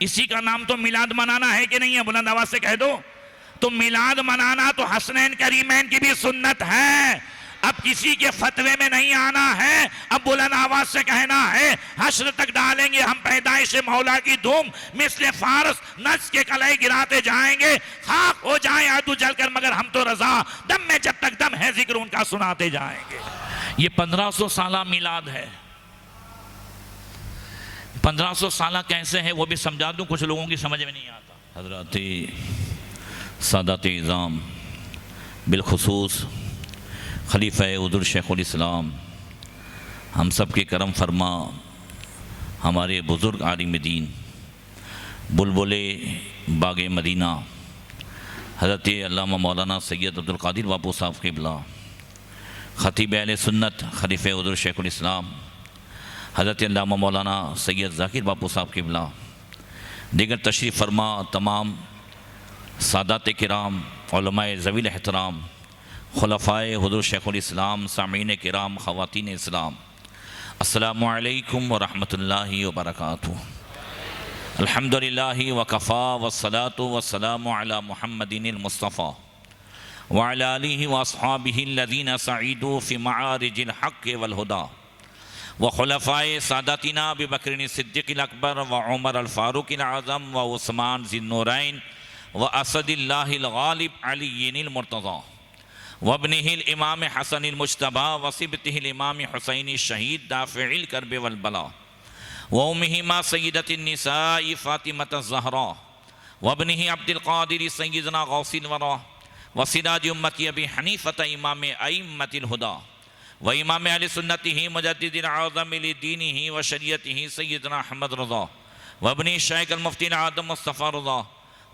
इसी का नाम तो मिलाद मनाना है कि नहीं है? बुलंद आवाज से कह दो। तो मिलाद मनाना तो हसनैन करीमैन की भी सुन्नत है। अब किसी के फतवे में नहीं आना है, अब बुलंद आवाज से कहना है हश्र तक डालेंगे हम पैदाइश मौला की धूम, मिसले फारस नस के कलाई गिराते जाएंगे, खाक हो जाए आदू जलकर मगर हम तो रजा, दम में जब तक दम है जिक्र उनका सुनाते जाएंगे। ये 1500 साला मिलाद है। 1500 साला कैसे है वो भी समझा दूं, कुछ लोगों की समझ में नहीं आता। हजरत सादात इज़ाम बिलखुसूस खलीफा उदुर शेखुल इस्लाम हम सब के करम फरमा हमारे बुज़ुर्ग आलिम दीन बुलबुले बाग मदीना हज़रत अल्लामा मौलाना सैयद अब्दुल कादिर बापू साहब क़िबला ख़तीब अहले सुन्नत खलीफा उदुर शेखुल इस्लाम हज़रत अल्लामा मौलाना सैयद ज़ाकिर बापू साहब क़िबला दीगर तशरीफ़ फरमा तमाम सादात किराम उलमाए ज़वील एहतराम खुलफ़ाए हुज़ूर शेखुल इस्लाम सामीन किराम ख़वातीन इस्लाम अस्सलामु अलैकुम व रहमतुल्लाहि व बरकातुहू। अल्हम्दुलिल्लाहि व कफ़ा वस्सलातु वस्सलामु अला मुहम्मदिनिल मुस्तफ़ा व अला आलिहि व अस्हाबिहि अल्लज़ीना सईदू फ़ी मआरिजिल हक़्क़ि वल हुदा व खुलफ़ाए सादातिना अबू बकर सिद्दीक़िल अकबर व उमर अल फ़ारूक़िल आज़म व उस्मान ज़िन्नूरैन व असदिल्लाहिल गालिब अलीय्यिल मुर्तज़ा वब्निहिल इमाम हसनिल मुज्तबा वसिबतिहिल इमाम हुसैनी शहीद दाफ़िइल कर्ब वल बला व उम्मिहिमा सय्यदतिन निसाई फ़ातिमत ज़हरा वब्निहि अब्दुल क़ादिर सय्यदना गौसिल वरा व सिराज उम्मती अबी हनीफ़त इमाम अइम्मतिल हुदा व इमाम अहले सुन्नतिहि मुजद्दिदिल आज़म लिदीनिहि व शरीयतिहि सय्यदना अहमद रज़ा वब्नि शेख अल मुफ्ती आदम मुस्तफ़ा रज़ा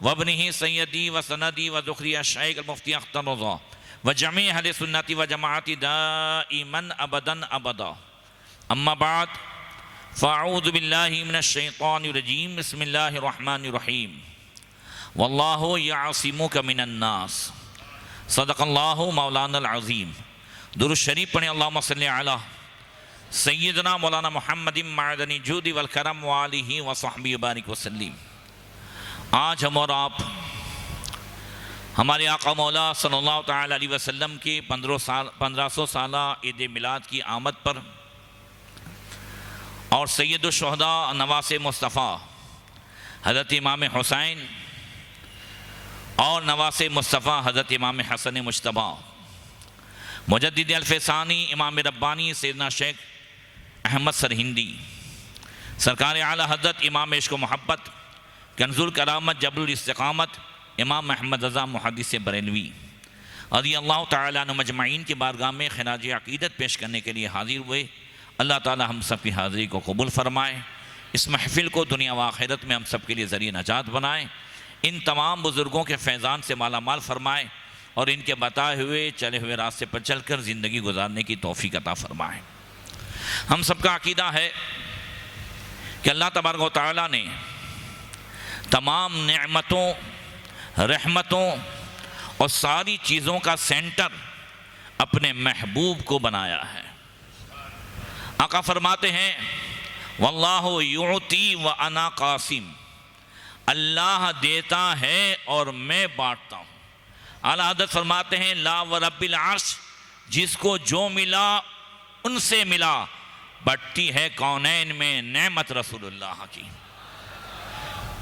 वब्निहि सय्यदी व सनदी व ज़ुखरिया शेख अल मुफ्ती अख्तर रज़ा व जमी अहले सुन्नती व जमाअती दाइमन अबदन अबदा। अम्मा बाद फ़अऊज़ु बिल्लाहि मिनश शैतानिर रजीम बिस्मिल्लाहिर रहमानिर रहीम वल्लाहु यअसिमुका मिनन नास सदक़ल्लाहु मौलानल अज़ीम। दुरूद शरीफ पढ़ें। अल्लाहुम्मा सल्लि अला सय्यिदना मौलाना मुहम्मदिन मअदनी जूदी वल करम व आलिहि व सहबिहि बारिक वसल्लिम। आज हम और आप हमारे आका मौला सल्लल्लाहु तआला अलैहि वसल्लम की 1500 साला ईद मिलाद की आमद पर और सैयदुश शुहदा नवासे मुस्तफ़ा हज़रत इमाम हुसैन और नवासे मुस्तफ़ा हज़रत इमाम हसन मुज्तबा मुजद्दिद अल-फ़ैसानी इमाम रब्बानी सैयदना शेख अहमद सरहिंदी सरकार आला हज़रत इमाम इश्क़ व मोहब्बत कंज़ुल करामत जबरुल इस्तिक़ामत इमाम अहमद रज़ा मुहद्दिस बरेलवी रज़ियल्लाहु तआला अन्हु मजमाइन की बारगाह में ख़िराज अक़ीदत पेश करने के लिए हाज़िर हुए। अल्लाह ताला हम सब की हाज़िरी को कबूल फ़रमाए, इस महफ़िल को दुनिया व आख़िरत में हम सब के लिए ज़रिए नजात बनाए, इन तमाम बुज़ुर्गों के फैज़ान से माला माल फ़रमाए और इनके बताए हुए चले हुए रास्ते पर चल कर ज़िंदगी गुजारने की तौफ़ीक़ अता फ़रमाए। हम सब का अक़ीदा है कि अल्लाह तबारक व तआला ने तमाम नेमतों रहमतों और सारी चीज़ों का सेंटर अपने महबूब को बनाया है। आका फरमाते हैं वल्लाहु युती व अना कासिम, अल्लाह देता है और मैं बांटता हूँ। आला हज़रत फरमाते हैं ला व रब्बिल अर्श, जिसको जो मिला उनसे मिला, बट्टी है कौनैन में नेमत रसूलुल्लाह की।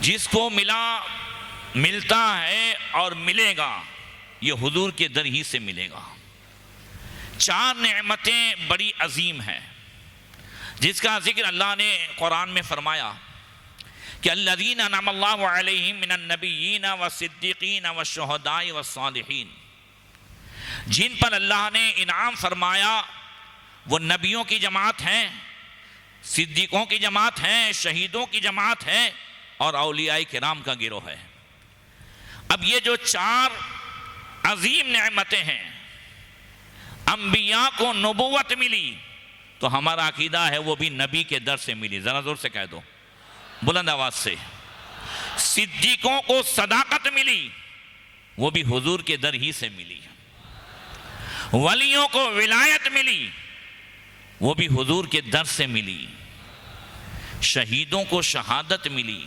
जिसको मिला मिलता है और मिलेगा ये हुजूर के दर ही से मिलेगा। चार नेमतें बड़ी अजीम हैं जिसका जिक्र अल्लाह ने कुरान में फरमाया कि अल्लज़ीना अनअमल्लाहु अलैहिम मिनन नबिय्यीन व सिद्दीक़ीन व शुहदाए व सालिहीन, जिन पर अल्लाह ने इनाम फरमाया वो नबियों की जमात हैं, सिद्दीक़ों की जमात हैं, शहीदों की जमात है और औलियाए किराम का गिरोह है। अब ये जो चार अजीम नेमतें हैं, अंबिया को नबूवत मिली तो हमारा अकीदा है वो भी नबी के दर से मिली। ज़रा ज़ोर से कह दो बुलंद आवाज से। सिद्दीकों को सदाकत मिली वो भी हुजूर के दर ही से मिली। वलियों को विलायत मिली वो भी हुजूर के दर से मिली। शहीदों को शहादत मिली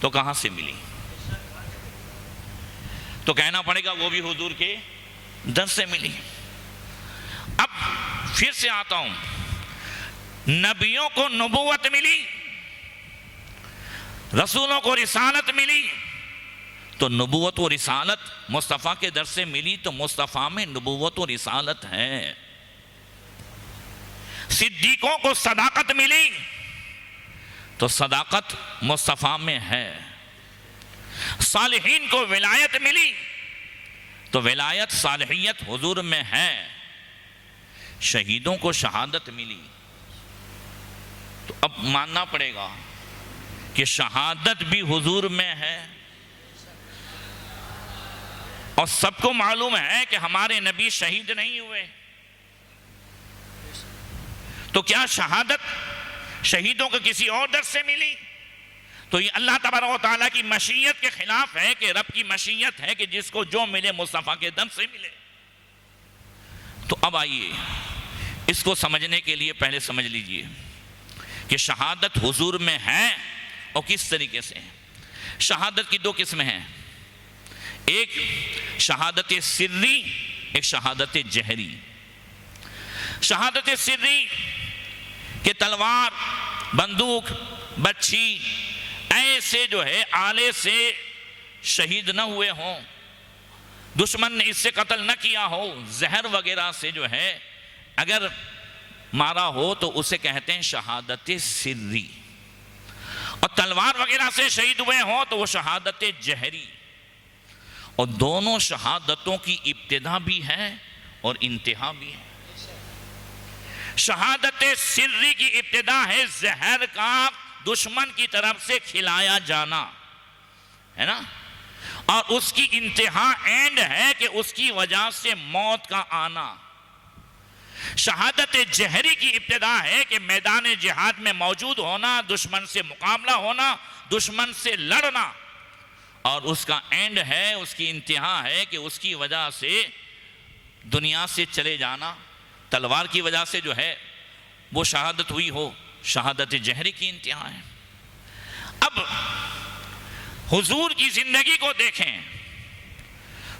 तो कहां से मिली? तो कहना पड़ेगा वो भी हुजूर के दर से मिली। अब फिर से आता हूं, नबियों को नबूवत मिली, रसूलों को रिसालत मिली, तो नबूवत और रिसालत मुस्तफ़ा के दर से मिली, तो मुस्तफ़ा में नबूवत और रिसालत है। सिद्दीकों को सदाकत मिली, तो सदाकत मुस्तफ़ा में है। सालिहीन को विलायत मिली, तो विलायत सालिहियत हुजूर में है। शहीदों को शहादत मिली, तो अब मानना पड़ेगा कि शहादत भी हुजूर में है। और सबको मालूम है कि हमारे नबी शहीद नहीं हुए, तो क्या शहादत शहीदों को किसी और दर से मिली? तो ये अल्लाह तबारक व तआला की मशीयत के खिलाफ है कि रब की मशीयत है कि जिसको जो मिले मुस्तफ़ा के दर से मिले। तो अब आइए इसको समझने के लिए पहले समझ लीजिए कि शहादत हुजूर में है और किस तरीके से है। शहादत की दो किस्में हैं, एक शहादत सिर्री, एक शहादत जहरी। शहादत सिर्री के तलवार, बंदूक, बच्ची ऐसे जो है आले से शहीद न हुए हों, दुश्मन ने इससे कत्ल न किया हो, जहर वगैरह से जो है अगर मारा हो तो उसे कहते हैं शहादत सिर्री। और तलवार वगैरह से शहीद हुए हों तो वो शहादत जहरी। और दोनों शहादतों की इब्तिदा भी है और इंतहा भी है। शहादत सिर्री की इब्तिदा है जहर का दुश्मन की तरफ से खिलाया जाना, है ना, और उसकी इंतहा एंड है कि उसकी वजह से मौत का आना। शहादत जहरी की इब्तिदा है कि मैदान जिहाद में मौजूद होना, दुश्मन से मुकाबला होना, दुश्मन से लड़ना, और उसका एंड है, उसकी इंतहा है कि उसकी वजह से दुनिया से चले जाना, तलवार की वजह से जो है वो शहादत हुई हो, शहादत जहरी की इंतहा है। अब हुजूर की जिंदगी को देखें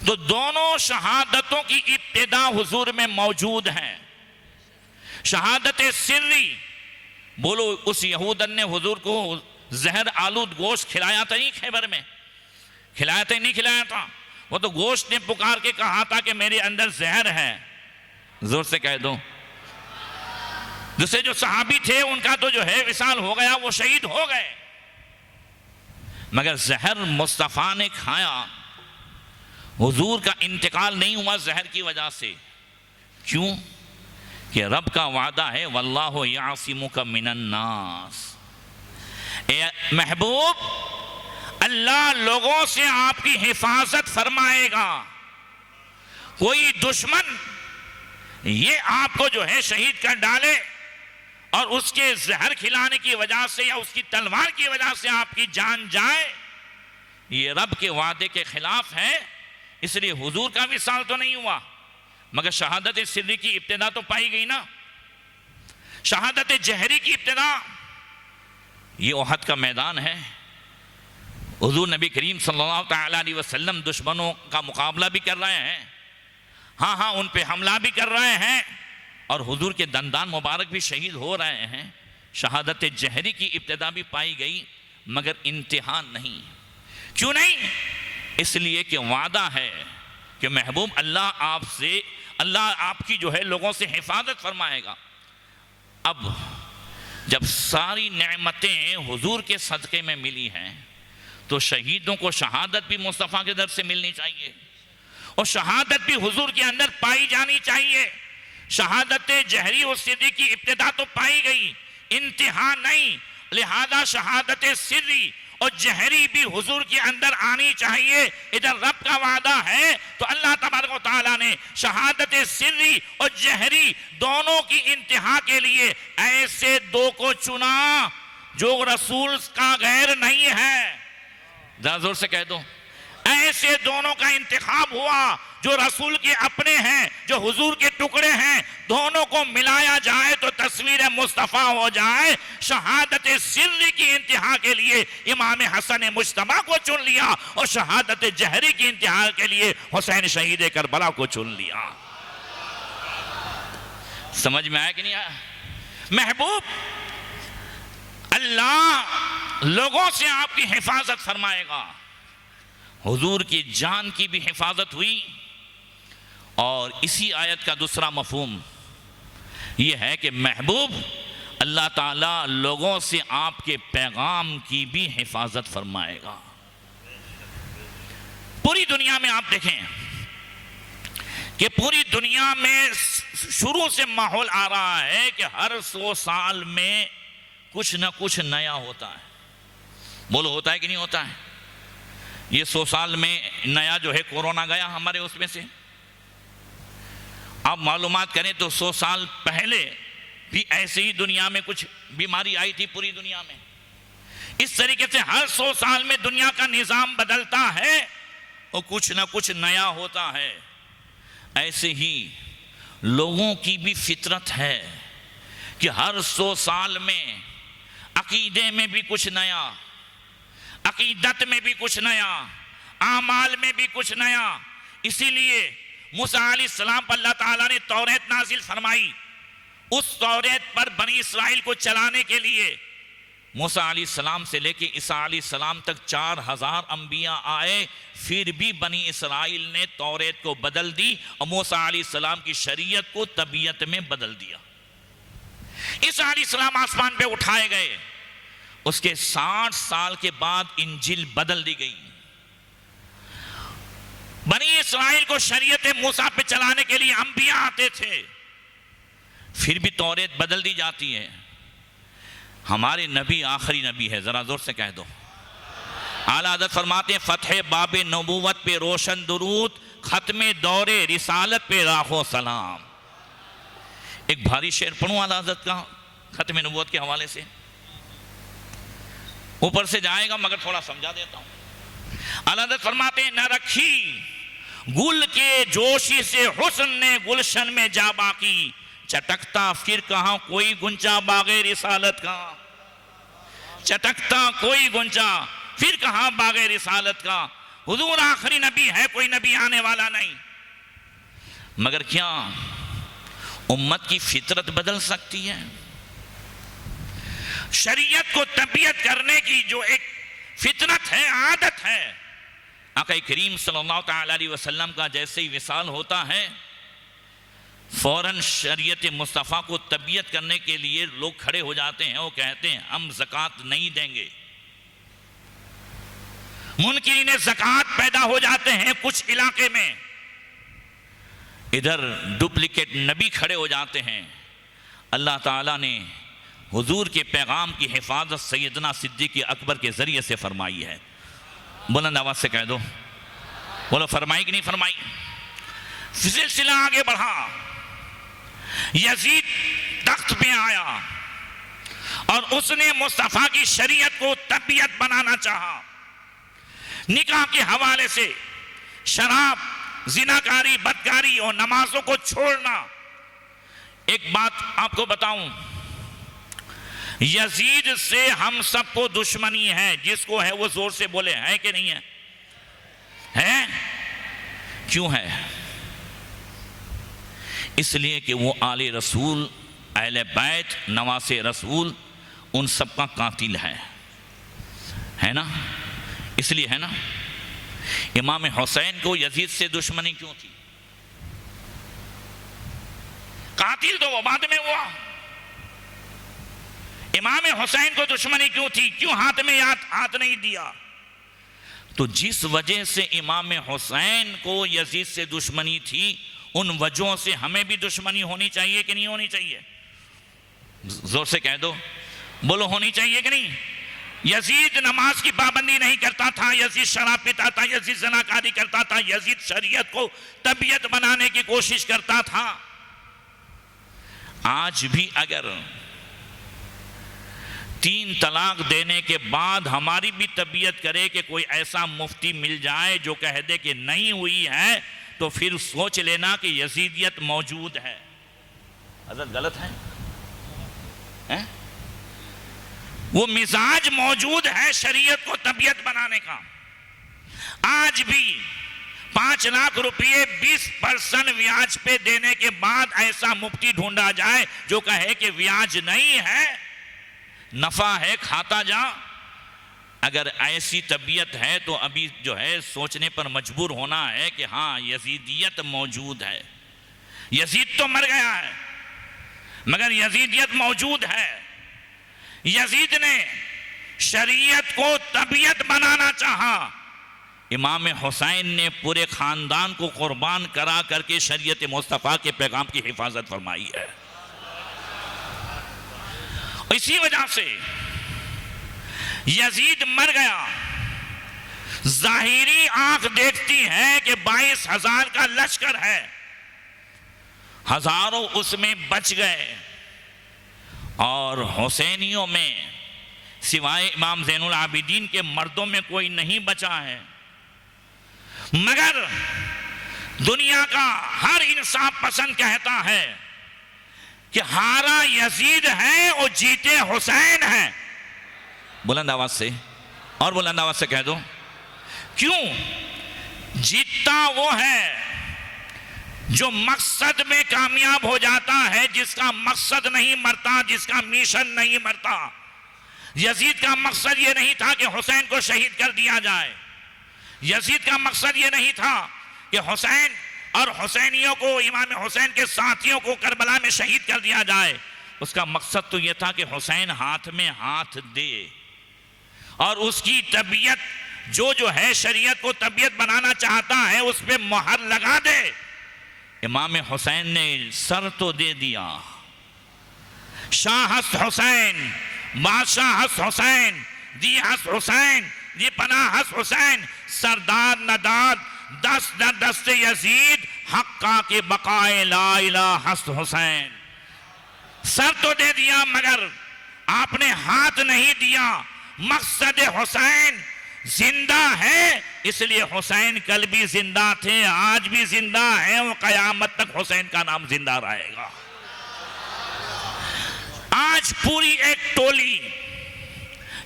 तो दोनों शहादतों की इब्तिदा हुजूर में मौजूद है। शहादत सिर्री, बोलो उस यहूदन ने हुजूर को जहर आलूद गोश्त खिलाया था नहीं, खैबर में खिलाया था नहीं खिलाया था? वो तो गोश्त ने पुकार के कहा था कि मेरे अंदर जहर है। जोर से कह दो। दूसरे जो सहाबी थे उनका तो जो है विसाल हो गया, वो शहीद हो गए, मगर जहर मुस्तफ़ा ने खाया, हुजूर का इंतकाल नहीं हुआ जहर की वजह से। क्यों? कि रब का वादा है वल्लाहु यासिमुका मिनन्नास। महबूब, अल्लाह लोगों से आपकी हिफाजत फरमाएगा। कोई दुश्मन ये आपको जो है शहीद कर डाले और उसके जहर खिलाने की वजह से या उसकी तलवार की वजह से आपकी जान जाए, ये रब के वादे के खिलाफ है। इसलिए हुजूर का विसाल तो नहीं हुआ, मगर शहादत सिर्री की इब्तिदा तो पाई गई ना। शहादत जहरी की इब्तिदा ये ओहद का मैदान है। हुजूर नबी करीम सल्लल्लाहु अलैहि वसल्लम दुश्मनों का मुकाबला भी कर रहे हैं, हाँ उन पे हमला भी कर रहे हैं, और हुजूर के दंदान मुबारक भी शहीद हो रहे हैं। शहादत जहरी की इब्तिदा भी पाई गई, मगर इंतहा नहीं। क्यों नहीं? इसलिए कि वादा है कि महबूब अल्लाह आपकी जो है लोगों से हिफाजत फरमाएगा। अब जब सारी नेमतें हुजूर के सदक़े में मिली हैं तो शहीदों को शहादत भी मुस्तफ़ा के दर से मिलनी चाहिए, और शहादत भी हुजूर के अंदर पाई जानी चाहिए। शहादत जहरी और सिर्री की इब्तिदा तो पाई गई, इंतहा नहीं। लिहाजा शहादत सिर्री और जहरी भी हुजूर के अंदर आनी चाहिए। इधर रब का वादा है तो अल्लाह तबारक व तआला ने शहादत सिर्री और जहरी दोनों की इंतहा के लिए ऐसे दो को चुना जो रसूल का गैर नहीं है। जरा जोर से कह दो, ऐसे दोनों का इंतखाब हुआ जो रसूल के अपने हैं, जो हुजूर के टुकड़े हैं, दोनों को मिलाया जाए तो तस्वीर मुस्तफ़ा हो जाए। शहादत सिर्री की इंतहा के लिए इमाम हसन मुज्तबा को चुन लिया और शहादत जहरी की इंतहा के लिए हुसैन शहीद करबला को चुन लिया। समझ में आया कि नहीं आया? महबूब, अल्लाह लोगों से आपकी हिफाजत फरमाएगा। हुजूर की जान की भी हिफाजत हुई। और इसी आयत का दूसरा मफहूम यह है कि महबूब, अल्लाह ताला लोगों से आपके पैगाम की भी हिफाजत फरमाएगा। पूरी दुनिया में आप देखें कि पूरी दुनिया में शुरू से माहौल आ रहा है कि हर 100 साल में कुछ ना कुछ नया होता है। बोलो, होता है कि नहीं होता है? ये 100 साल में नया जो है कोरोना गया हमारे उसमें से। आप मालूमात करें तो 100 साल पहले भी ऐसे ही दुनिया में कुछ बीमारी आई थी पूरी दुनिया में। इस तरीके से हर 100 साल में दुनिया का निज़ाम बदलता है और कुछ ना कुछ नया होता है। ऐसे ही लोगों की भी फितरत है कि हर 100 साल में अकीदे में भी कुछ नया, अकीदत में भी कुछ नया, आमाल में भी कुछ नया। इसीलिए मूसा अलैहिस्सलाम पर अल्लाह ताला ने तौरात नाजिल फरमाई। उस तौरात पर बनी इसराइल को चलाने के लिए मूसा अलैहिस्सलाम से लेके ईसा अलैहिस्सलाम तक 4000 अंबिया आए, फिर भी बनी इसराइल ने तौरात को बदल दी और मूसा अलैहिस्सलाम की शरीयत को तबीयत में बदल दिया। ईसा अलैहिस्सलाम आसमान पे उठाए गए, उसके 60 साल के बाद इंजिल बदल दी गई। बनी इसराइल को शरीयत मूसा पे चलाने के लिए अंबिया आते थे, फिर भी तौरात बदल दी जाती है। हमारे नबी आखिरी नबी है, जरा जोर से कह दो। आला हज़रत फरमाते हैं, फतह बाबे नबूवत पे रोशन दुरूद, खत्मे दौरे रिसालत पे राखो सलाम। एक भारी शेर पढ़ूं आला हज़रत का खत्मे नबूवत के हवाले से, ऊपर से जाएगा मगर थोड़ा समझा देता हूं। आला हज़रत फरमाते हैं, न रखी गुल के जोशी से हुस्न ने गुलशन में जा बाकी, चटकता फिर कहां कोई गुंजा बागे रिसालत का। चटकता कोई गुंजा फिर कहां बागे रिसालत का। हुजूर आखिरी नबी है, कोई नबी आने वाला नहीं। मगर क्या उम्मत की फितरत बदल सकती है? शरीयत को तबीयत करने की जो एक फितरत है, आदत है, आका करीम सल्लल्लाहु अलैहि वसल्लम का जैसे ही विसाल होता है, फौरन शरीयत मुस्तफ़ा को तबीयत करने के लिए लोग खड़े हो जाते हैं। वो कहते हैं हम ज़कात नहीं देंगे। मुनकिरीन ज़कात पैदा हो जाते हैं कुछ इलाके में। इधर डुप्लीकेट नबी खड़े हो जाते हैं। अल्लाह ताला ने हुजूर के पैगाम की हिफाजत सैयदना सिद्दीक़ अकबर के ज़रिए से फरमाई है। बुलंद आवाज़ से कह दो, बोलो फरमाई कि नहीं फरमाई? सिलसिला आगे बढ़ा। यजीद तख्त पे आया और उसने मुस्तफ़ा की शरीयत को तबीयत बनाना चाहा। निकाह के हवाले से शराब, जिनाकारी, बदकारी और नमाजों को छोड़ना। एक बात आपको बताऊं, यजीद से हम सबको दुश्मनी है। जिसको है वो जोर से बोले, है कि नहीं है? है? क्यों है? इसलिए कि वो आले रसूल, अहले बैत, नवासे रसूल, उन सब का कातिल है ना? इसलिए है ना। इमाम हुसैन को यजीद से दुश्मनी क्यों थी? कातिल तो वो बाद में हुआ। इमाम हुसैन को दुश्मनी क्यों थी? क्यों हाथ में हाथ नहीं दिया? तो जिस वजह से इमाम हुसैन को यजीद से दुश्मनी थी, उन वजहों से हमें भी दुश्मनी होनी चाहिए कि नहीं होनी चाहिए? जोर से कह दो, बोलो होनी चाहिए कि नहीं? यजीद नमाज की पाबंदी नहीं करता था, यजीद शराब पीता था, यजीद ज़नाकारी करता था, यजीद शरीयत को तबीयत बनाने की कोशिश करता था। आज भी अगर 3 तलाक देने के बाद हमारी भी तबीयत करे कि कोई ऐसा मुफ्ती मिल जाए जो कह दे कि नहीं हुई है, तो फिर सोच लेना कि यजीदियत मौजूद है। हज़रत गलत है? वो मिजाज मौजूद है शरीयत को तबीयत बनाने का। आज भी 5 लाख रुपये 20% ब्याज पे देने के बाद ऐसा मुफ्ती ढूंढा जाए जो कहे कि ब्याज नहीं है, नफा है, खाता जा। अगर ऐसी तबीयत है तो अभी जो है सोचने पर मजबूर होना है कि हाँ यजीदियत मौजूद है। यजीद तो मर गया है मगर यजीदियत मौजूद है। यजीद ने शरीयत को तबीयत बनाना चाहा, इमाम हुसैन ने पूरे खानदान को कुर्बान करा करके शरीयत मुस्तफ़ा के पैगाम की हिफाजत फरमाई है। इसी वजह से यजीद मर गया। जाहिरी आंख देखती है कि 22,000 का लश्कर है, हजारों उसमें बच गए और हुसैनियों में सिवाय इमाम ज़ैनुल आबिदीन के मर्दों में कोई नहीं बचा है। मगर दुनिया का हर इंसाफ पसंद कहता है कि हारा यजीद है और जीते हुसैन है। बुलंद आवाज से और बुलंद आवाज से कह दो, क्यों? जीतता वो है जो मकसद में कामयाब हो जाता है, जिसका मकसद नहीं मरता, जिसका मिशन नहीं मरता। यजीद का मकसद ये नहीं था कि हुसैन को शहीद कर दिया जाए। यजीद का मकसद ये नहीं था कि हुसैन और हुसैनियों को, इमाम हुसैन के साथियों को करबला में शहीद कर दिया जाए। उसका मकसद तो यह था कि हुसैन हाथ में हाथ दे और उसकी तबीयत जो है शरीयत को तबीयत बनाना चाहता है उस पर मोहर लगा दे। इमाम हुसैन ने सर तो दे दिया। शाह हस्त हुसैन, बादशाह हस्त हुसैन, दी हस्त हुसैन, दी पनाह हस्त हुसैन, सरदार नदाद दस्त दर दस्त यजीद हक्का के बकाए ला इलाहा हस्त हुसैन। सर तो दे दिया मगर आपने हाथ नहीं दिया। मकसद हुसैन जिंदा है, इसलिए हुसैन कल भी जिंदा थे, आज भी जिंदा है और कयामत तक हुसैन का नाम जिंदा रहेगा। आज पूरी एक टोली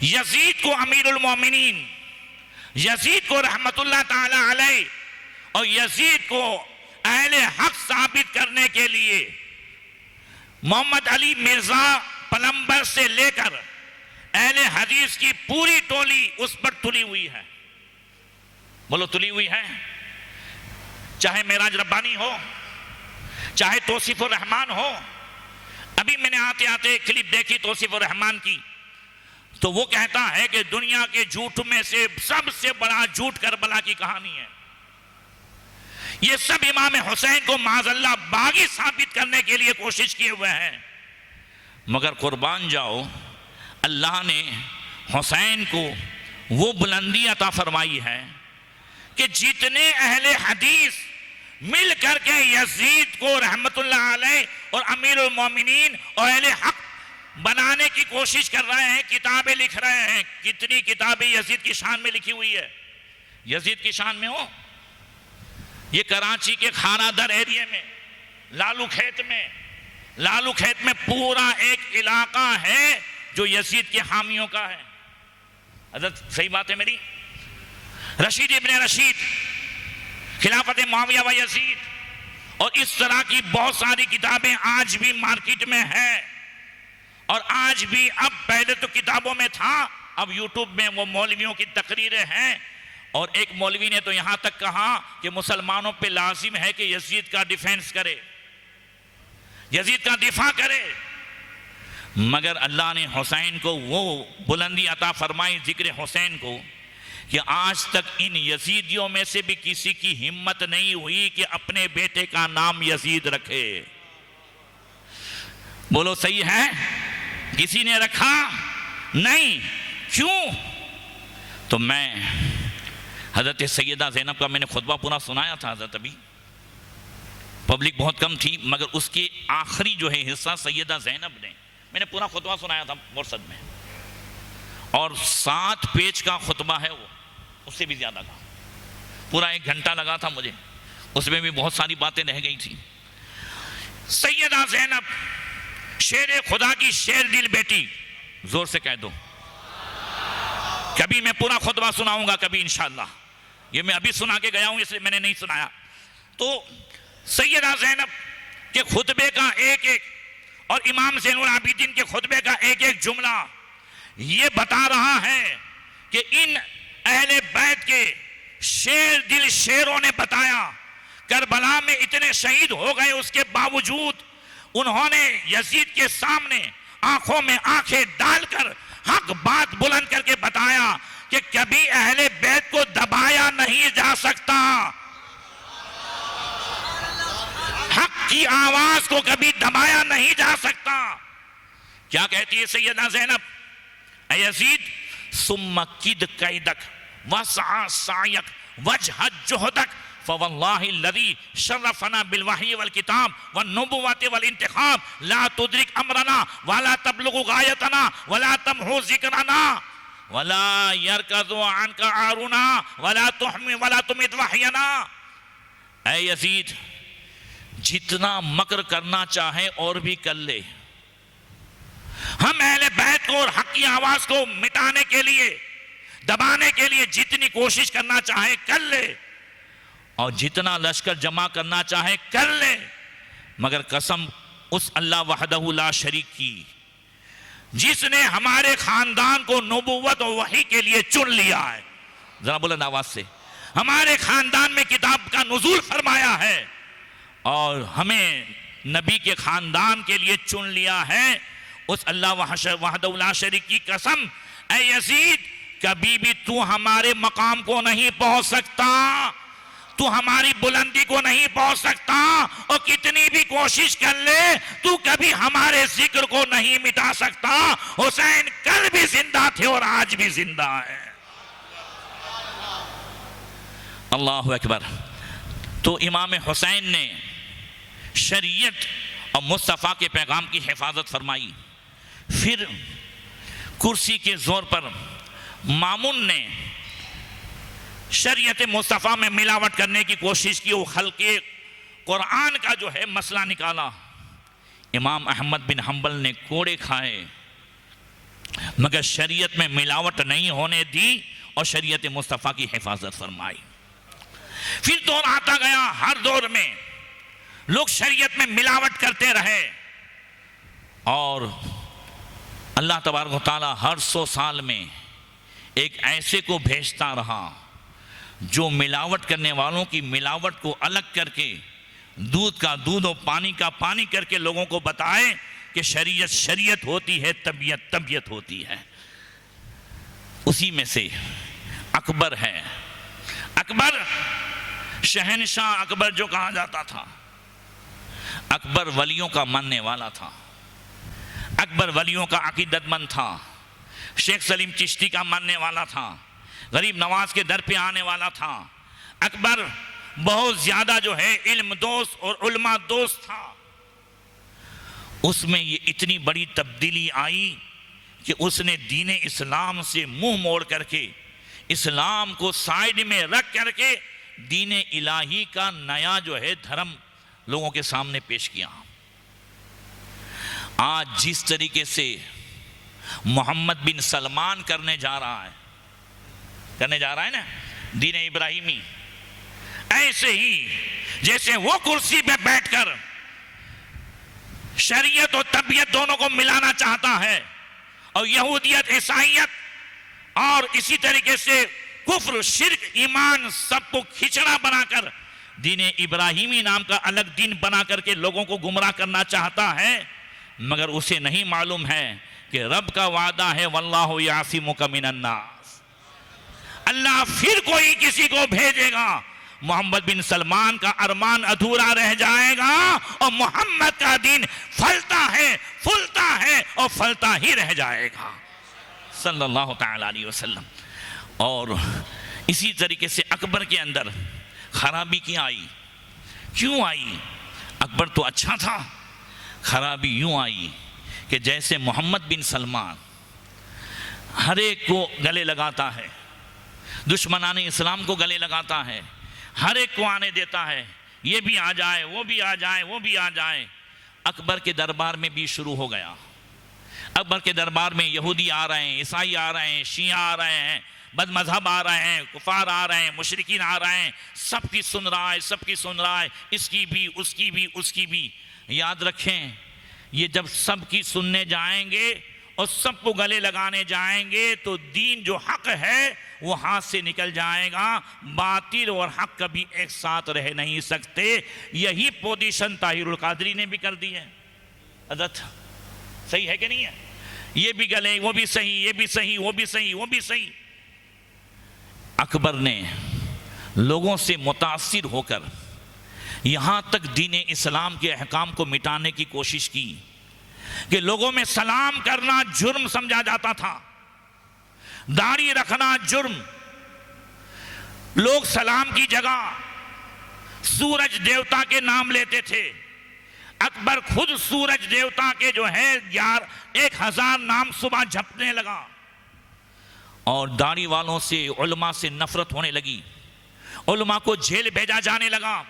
यजीद को अमीरुल मोमिनीन, यजीद को रहमतुल्लाह ताला अलैह और यजीद को अहले हक साबित करने के लिए मोहम्मद अली मिर्जा पलंबर से लेकर अहले हदीस की पूरी टोली उस पर तुली हुई है। बोलो तुली हुई है। चाहे मेराज रब्बानी हो, चाहे तौसीफुर रहमान हो। अभी मैंने आते आते एक क्लिप देखी तौसीफुर रहमान की, तो वो कहता है कि दुनिया के झूठ में से सबसे बड़ा झूठ करबला की कहानी है। ये सब इमाम हुसैन को माज़अल्लाह बागी साबित करने के लिए कोशिश किए हुए हैं। मगर कुर्बान जाओ, अल्लाह ने हुसैन को वो बुलंदी अता फरमाई है कि जितने अहले हदीस मिल करके यजीद को रहमतुल्लाह अलैह और अमीरुल मोमिनीन और अहले हक बनाने की कोशिश कर रहे हैं, किताबें लिख रहे हैं। कितनी किताबें यजीद की शान में लिखी हुई है। यजीद की शान में हो, ये कराची के खाना दर एरिया में लालू खेत में पूरा एक इलाका है जो यजीद के हामियों का है। हज़रत सही बात है मेरी। रशीद इब्ने रशीद, खिलाफत मुआविया व यजीद और इस तरह की बहुत सारी किताबें आज भी मार्केट में हैं। और आज भी, अब पहले तो किताबों में था, अब यूट्यूब में वो मौलवियों की तकरीरें हैं। और एक मौलवी ने तो यहाँ तक कहा कि मुसलमानों पे लाजिम है कि यजीद का डिफेंस करे, यजीद का दिफा करे। मगर अल्लाह ने हुसैन को वो बुलंदी अता फरमाई जिक्र हुसैन को कि आज तक इन यजीदियों में से भी किसी की हिम्मत नहीं हुई कि अपने बेटे का नाम यजीद रखे। बोलो सही है? किसी ने रखा नहीं। क्यों? तो मैं हज़रत सैयदा ज़ैनब का मैंने खुतबा पूरा सुनाया था। हज़रत अभी पब्लिक बहुत कम थी, मगर उसके आखिरी जो है हिस्सा सैयदा ज़ैनब ने, मैंने पूरा खुतबा सुनाया था मुर्सद में। और 7 पेज का खुतबा है वो, उससे भी ज़्यादा का, पूरा 1 घंटा लगा था मुझे, उसमें भी बहुत सारी बातें रह गई थी। सैयदा ज़ैनब शेर खुदा की शेर दिल बेटी, जोर से कह दो। कभी मैं पूरा खुतबा सुनाऊंगा कभी इंशाअल्लाह, ये मैं अभी सुना के गया हूं इसलिए मैंने नहीं सुनाया। तो सैयदा ज़ैनब के खुतबे का एक एक और इमाम ज़ैनुल आबिदीन के खुतबे का एक एक जुमला ये बता रहा है कि इन अहले बैत के शेर दिल शेरों ने बताया, करबला में इतने शहीद हो गए उसके बावजूद उन्होंने यजीद के सामने आंखों में आंखें डालकर हक बात बुलंद करके बताया कि कभी अहले बैत को दबाया नहीं जा सकता, हक की आवाज को कभी दबाया नहीं जा सकता। क्या कहती है सैयदा ज़ैनब, ऐ यजीद सुम्मा किद कैदक वसआ सायक वजह जुहदक फवल्लाहि लज़ी शर्रफना बिलवही वल किताब वन नबुव्वत वल इंतिखाब ला तुदरिक अमरना वला तबलुगु गायतना वला तमहु ज़िक्रना वला यरकज़ु अनका आरुना वला तुमित वहयना। ऐ यजीद जितना मकर करना चाहे और भी कर ले, हम अहले बैत को और हक की आवाज को मिटाने के लिए दबाने के लिए जितनी कोशिश करना चाहे कर ले और जितना लश्कर जमा करना चाहे कर ले, मगर कसम उस अल्लाह वहदहू ला शरीक की जिसने हमारे खानदान को नबुव्वत और वही के लिए चुन लिया है, जरा बुलंद आवाज से, हमारे खानदान में किताब का नुज़ूल फरमाया है और हमें नबी के खानदान के लिए चुन लिया है, उस अल्लाह वहदहू ला शरीक की कसम, ऐ यजीद कभी भी तू हमारे मकाम को नहीं पहुंच सकता, तू हमारी बुलंदी को नहीं पहुंच सकता और कितनी भी कोशिश कर ले तू कभी हमारे जिक्र को नहीं मिटा सकता। हुसैन कल भी जिंदा थे और आज भी जिंदा है। अल्लाहु अकबर। तो इमाम हुसैन ने शरीयत और मुस्तफ़ा के पैगाम की हिफाजत फरमाई। फिर कुर्सी के जोर पर मामून ने शरीयत मुस्तफ़ा में मिलावट करने की कोशिश की, वो खल्क़े कुरान का जो है मसला निकाला। इमाम अहमद बिन हम्बल ने कोड़े खाए मगर शरीयत में मिलावट नहीं होने दी और शरीयत मुस्तफ़ा की हिफाजत फरमाई। फिर दौर आता गया, हर दौर में लोग शरीयत में मिलावट करते रहे और अल्लाह तबारक व तआला हर 100 साल में एक ऐसे को भेजता रहा जो मिलावट करने वालों की मिलावट को अलग करके दूध का दूध और पानी का पानी करके लोगों को बताए कि शरीयत शरीयत होती है, तबीयत तबीयत होती है। उसी में से अकबर है। अकबर शहनशाह अकबर जो कहा जाता था, अकबर वलियों का मानने वाला था, अकबर वलियों का अकीदतमंद था, शेख सलीम चिश्ती का मानने वाला था, गरीब नवाज के दर पे आने वाला था। अकबर बहुत ज्यादा जो है इल्म दोस्त और उल्मा दोस्त था। उसमें ये इतनी बड़ी तब्दीली आई कि उसने दीन इस्लाम से मुंह मोड़ करके इस्लाम को साइड में रख करके दीन इलाही का नया जो है धर्म लोगों के सामने पेश किया। आज जिस तरीके से मोहम्मद बिन सलमान करने जा रहा है ना दीन इब्राहिमी, ऐसे ही जैसे वो कुर्सी पे बैठकर शरीयत और तबीयत दोनों को मिलाना चाहता है और यहूदियत ईसाईयत और इसी तरीके से कुफ्र शिर्क ईमान सबको खिचड़ा बनाकर दीन इब्राहिमी नाम का अलग दीन बना करके लोगों को गुमराह करना चाहता है, मगर उसे नहीं मालूम है कि रब का वादा है वल्लाहु यासिमुका मिनन्नास, अल्लाह फिर कोई किसी को भेजेगा। मोहम्मद बिन सलमान का अरमान अधूरा रह जाएगा और मोहम्मद का दीन फलता है, फूलता है और फलता ही रह जाएगा सल्लल्लाहु तआला अलैहि वसल्लम। और इसी तरीके से अकबर के अंदर खराबी क्यों आई? अकबर तो अच्छा था, खराबी यूं आई कि जैसे मोहम्मद बिन सलमान हर एक को गले लगाता है, दुश्मनाने इस्लाम को गले लगाता है, हर एक को आने देता है, ये भी आ जाए, वो भी आ जाए, वो भी आ जाए। अकबर के दरबार में भी शुरू हो गया। अकबर के दरबार में यहूदी आ रहे हैं, ईसाई आ रहे हैं, शिया आ रहे हैं, बदमज़हब आ रहे हैं, कुफार आ रहे हैं, मुशरिकीन आ रहे हैं, सबकी सुन रहा है, सबकी सुन रहा है, इसकी भी, उसकी भी, उसकी भी। याद रखें, ये जब सबकी सुनने जाएंगे और सबको गले लगाने जाएंगे तो दीन जो हक है वो हाथ से निकल जाएगा। बातिल और हक कभी एक साथ रह नहीं सकते। यही पोजीशन ताहिरुल कादरी ने भी कर दी है। हज़रत सही है कि नहीं है? ये भी गले, वो भी सही, ये भी सही, वो भी सही, वो भी सही। अकबर ने लोगों से मुतासिर होकर यहाँ तक दीन इस्लाम के अहकाम को मिटाने की कोशिश की कि लोगों में सलाम करना जुर्म समझा जाता था, दाढ़ी रखना जुर्म। लोग सलाम की जगह सूरज देवता के नाम लेते थे। अकबर खुद सूरज देवता के जो है 1000 नाम सुबह जपने लगा और दाढ़ी वालों से, उलमा से नफरत होने लगी। उलमा को जेल भेजा जाने लगा।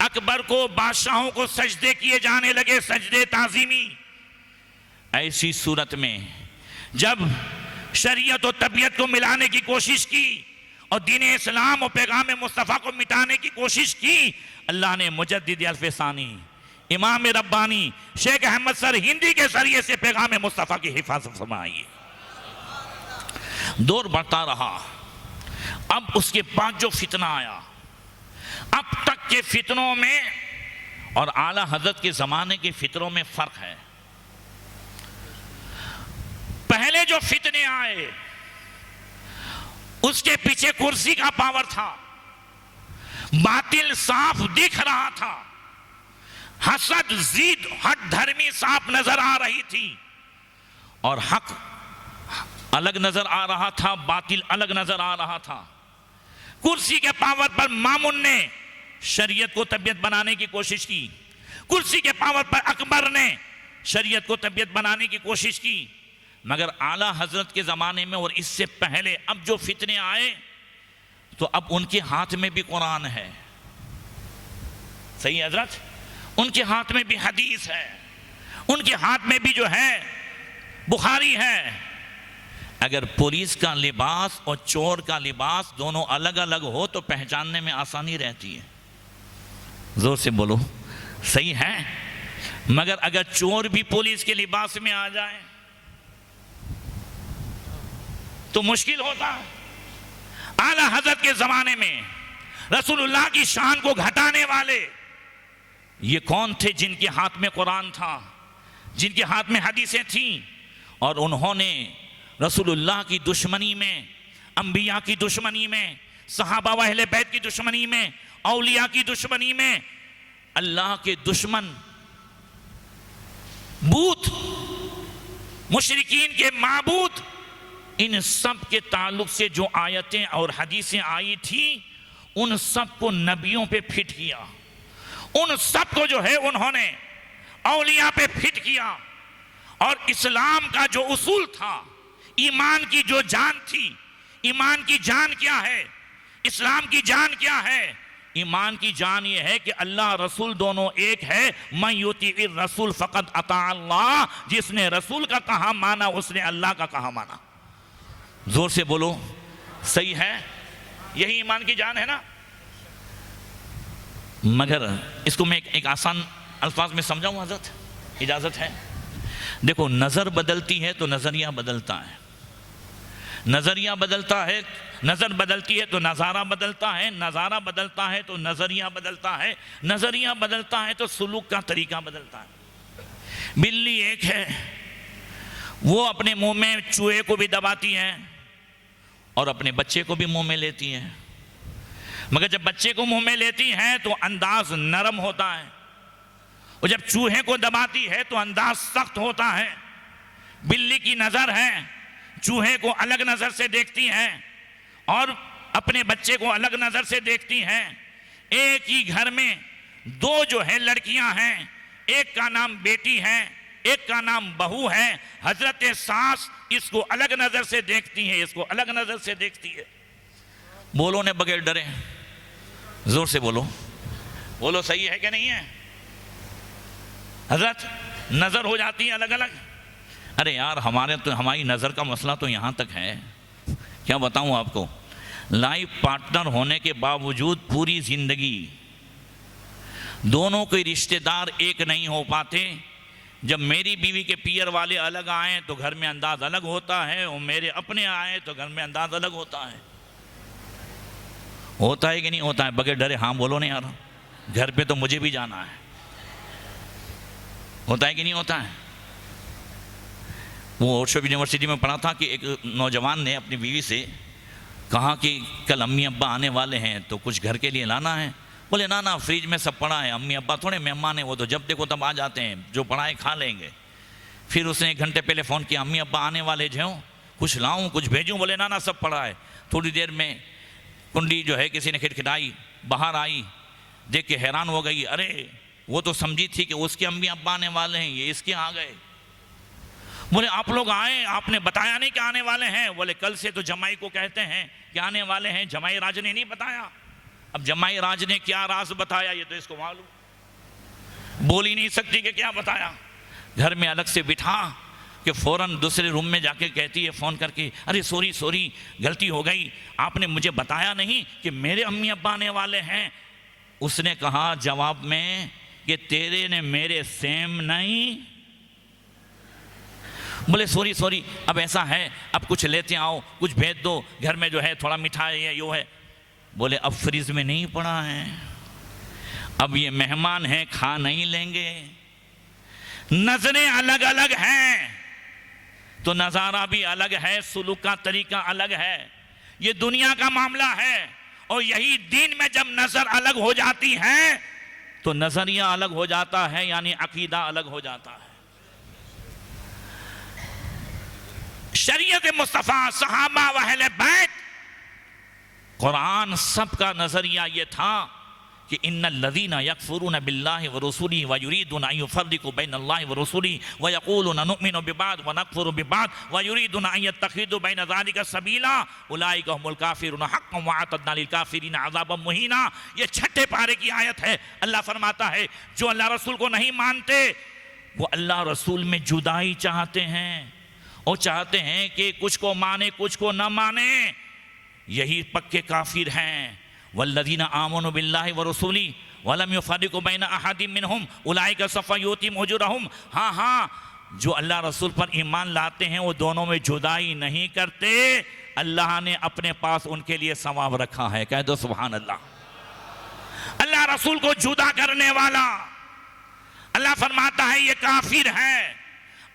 अकबर को, बादशाहों को सजदे किए जाने लगे, सजदे ताजीमी। ऐसी सूरत में जब शरीयत और तबीयत को मिलाने की कोशिश की और दीन इस्लाम और पैगाम मुस्तफ़ा को मिटाने की कोशिश की, अल्लाह ने मुजद्दिद अल्फसानी, इमाम रब्बानी, शेख अहमद सर हिंदी के जरिए से पैगाम मुस्तफ़ा की हिफाजत फरमाई। दौर बढ़ता रहा। अब उसके बाद जो फितना आया, अब तक के फितनों में और आला हजरत के ज़माने के फितनों में फ़र्क है। पहले जो फितने आए उसके पीछे कुर्सी का पावर था, बातिल साफ दिख रहा था, हसद, जिद, हट धर्मी साफ नजर आ रही थी और हक अलग नजर आ रहा था, बातिल अलग नजर आ रहा था। कुर्सी के पावर पर मामुन ने शरीयत को तबीयत बनाने की कोशिश की, कुर्सी के पावर पर अकबर ने शरीयत को तबीयत बनाने की कोशिश की। मगर आला हजरत के ज़माने में और इससे पहले अब जो फितने आए तो अब उनके हाथ में भी कुरान है। सही हजरत, उनके हाथ में भी हदीस है, उनके हाथ में भी जो है बुखारी है। अगर पुलिस का लिबास और चोर का लिबास दोनों अलग अलग हो तो पहचानने में आसानी रहती है। जोर से बोलो, सही है। मगर अगर चोर भी पुलिस के लिबास में आ जाए तो मुश्किल होता है। आला हजरत के जमाने में रसूलुल्लाह की शान को घटाने वाले ये कौन थे? जिनके हाथ में कुरान था, जिनके हाथ में हदीसें थीं, और उन्होंने रसूलुल्लाह की दुश्मनी में, अंबिया की दुश्मनी में, सहाबा व अहले बैत की दुश्मनी में, औलिया की दुश्मनी में, अल्लाह के दुश्मन बूत, मुशरिकीन के माबूद, इन सब के ताल्लुक से जो आयतें और हदीसें आई थी उन सब को नबियों पे फिट किया, उन सब को जो है उन्होंने औलिया पे फिट किया। और इस्लाम का जो उसूल था, ईमान की जो जान थी, ईमान की जान क्या है, इस्लाम की जान क्या है? ईमान की जान ये है कि अल्लाह रसूल दोनों एक है। मैं युतीइर रसूल फ़क़त अता अल्लाह, जिसने रसूल का कहा माना उसने अल्लाह का कहा माना। जोर से बोलो, सही है? यही ईमान की जान है ना। मगर इसको मैं एक आसान अल्फाज में समझाऊं हजरत, इजाजत है? देखो, नजर बदलती है तो नजरिया बदलता है, नजरिया बदलता है, नजर बदलती है तो नज़ारा बदलता है, नज़ारा बदलता है तो नजरिया बदलता है, नजरिया बदलता है तो सुलूक का तरीका बदलता है। बिल्ली एक है, वो अपने मुंह में चूहे को भी दबाती है और अपने बच्चे को भी मुंह में लेती है। मगर जब बच्चे को मुंह में लेती है तो अंदाज नरम होता है, और जब चूहे को दबाती है तो अंदाज सख्त होता है। बिल्ली की नज़र है, चूहे को अलग नज़र से देखती है और अपने बच्चे को अलग नज़र से देखती हैं। एक ही घर में दो जो है लड़कियां हैं, एक का नाम बेटी है, एक का नाम बहू है। हजरत सास इसको अलग नजर से देखती है, इसको अलग नजर से देखती है। बोलो ने बगैर डरे, जोर से बोलो, बोलो सही है कि नहीं है? हजरत नजर हो जाती है अलग अलग। अरे यार हमारी नजर का मसला तो यहां तक है, क्या बताऊं आपको। लाइफ पार्टनर होने के बावजूद पूरी जिंदगी दोनों के रिश्तेदार एक नहीं हो पाते। जब मेरी बीवी के पियर वाले अलग आए तो घर में अंदाज अलग होता है, और मेरे अपने आए तो घर में अंदाज अलग होता है। होता है कि नहीं होता है? बगैर डरे हाँ बोलो नहीं यार, घर पे तो मुझे भी जाना है। होता है कि नहीं होता है? वो ओशो यूनिवर्सिटी में पढ़ा था कि एक नौजवान ने अपनी बीवी से कहा कि कल अम्मी अब्बा आने वाले हैं तो कुछ घर के लिए लाना है। बोले ना ना फ्रिज में सब पड़ा है, अम्मी अब्बा थोड़े मेहमान हैं, वो तो जब देखो तब आ जाते हैं, जो पड़ा है खा लेंगे। फिर उसने 1 घंटे पहले फ़ोन किया, अम्मी अब्बा आने वाले जो, कुछ लाऊं कुछ भेजूं? बोले ना ना सब पड़ा है। थोड़ी देर में कुंडी जो है किसी ने खिटखिटाई, बाहर आई, देख के हैरान हो गई, अरे वो तो समझी थी कि उसके अम्मी अब्बा आने वाले हैं, ये इसके आ गए। बोले आप लोग आए, आपने बताया नहीं कि आने वाले हैं? बोले कल से तो जमाई को कहते हैं कि आने वाले हैं, जमाई राज ने नहीं बताया। अब जमाई राज ने क्या राज बताया ये तो इसको मालूम, बोल ही नहीं सकती कि क्या बताया। घर में अलग से बिठा कि फौरन दूसरे रूम में जाके कहती है फ़ोन करके, अरे सॉरी सॉरी गलती हो गई, आपने मुझे बताया नहीं कि मेरे अम्मी अब्बा आने वाले हैं। उसने कहा जवाब में कि तेरे ने मेरे सेम नहीं। बोले सॉरी सॉरी, अब ऐसा है, अब कुछ लेते आओ, कुछ भेज दो, घर में जो है थोड़ा मिठाई है यो है। बोले अब फ्रिज में नहीं पड़ा है, अब ये मेहमान हैं खा नहीं लेंगे। नजरें अलग अलग हैं तो नज़ारा भी अलग है, सुलूक का तरीका अलग है। ये दुनिया का मामला है। और यही दीन में जब नजर अलग हो जाती है तो नजरिया अलग हो जाता है, यानी अकीदा अलग हो जाता है। शरीयत मुस्तफ़ा, सहाबा व अहले बैत, कुरान सबका नजरिया ये था कि इन्नल्लज़ीना यकफ़ुरूना बिल्लाहि व रसूलिही व युरीदूना अन युफ़र्रिक़ू बैनल्लाहि व रसूलिही व यक़ूलूना नुअमिनु बिबअद व नकफ़ुरु बिबअद व युरीदूना अन यत्तख़िज़ू बैन ज़ालिका सबीला उलाइका हुमुल काफ़िरूना हक़्क़न व अअतदना लिल काफ़िरीना अज़ाबन मुहीना। ये 6ठे पारे की आयत है। अल्लाह फरमाता है जो अल्लाह रसूल को नहीं मानते वो अल्लाह रसूल में जुदाई चाहते हैं, और चाहते हैं कि कुछ को माने कुछ को न माने, यही पक्के काफिर हैं। वल्लज़ीना आमनु बिल्लाहि व रसूलिही वलम युफ़र्रिक़ू बैन अहदिम मिनहुम उलाइका सफ़ा युतीहिम उजूरहुम। हाँ हाँ, जो अल्लाह रसूल पर ईमान लाते हैं वो दोनों में जुदाई नहीं करते। अल्लाह ने अपने पास उनके लिए सवाब रखा है। कह दो सुभान अल्लाह। अल्लाह रसूल को जुदा करने वाला, अल्लाह फरमाता है ये काफिर है।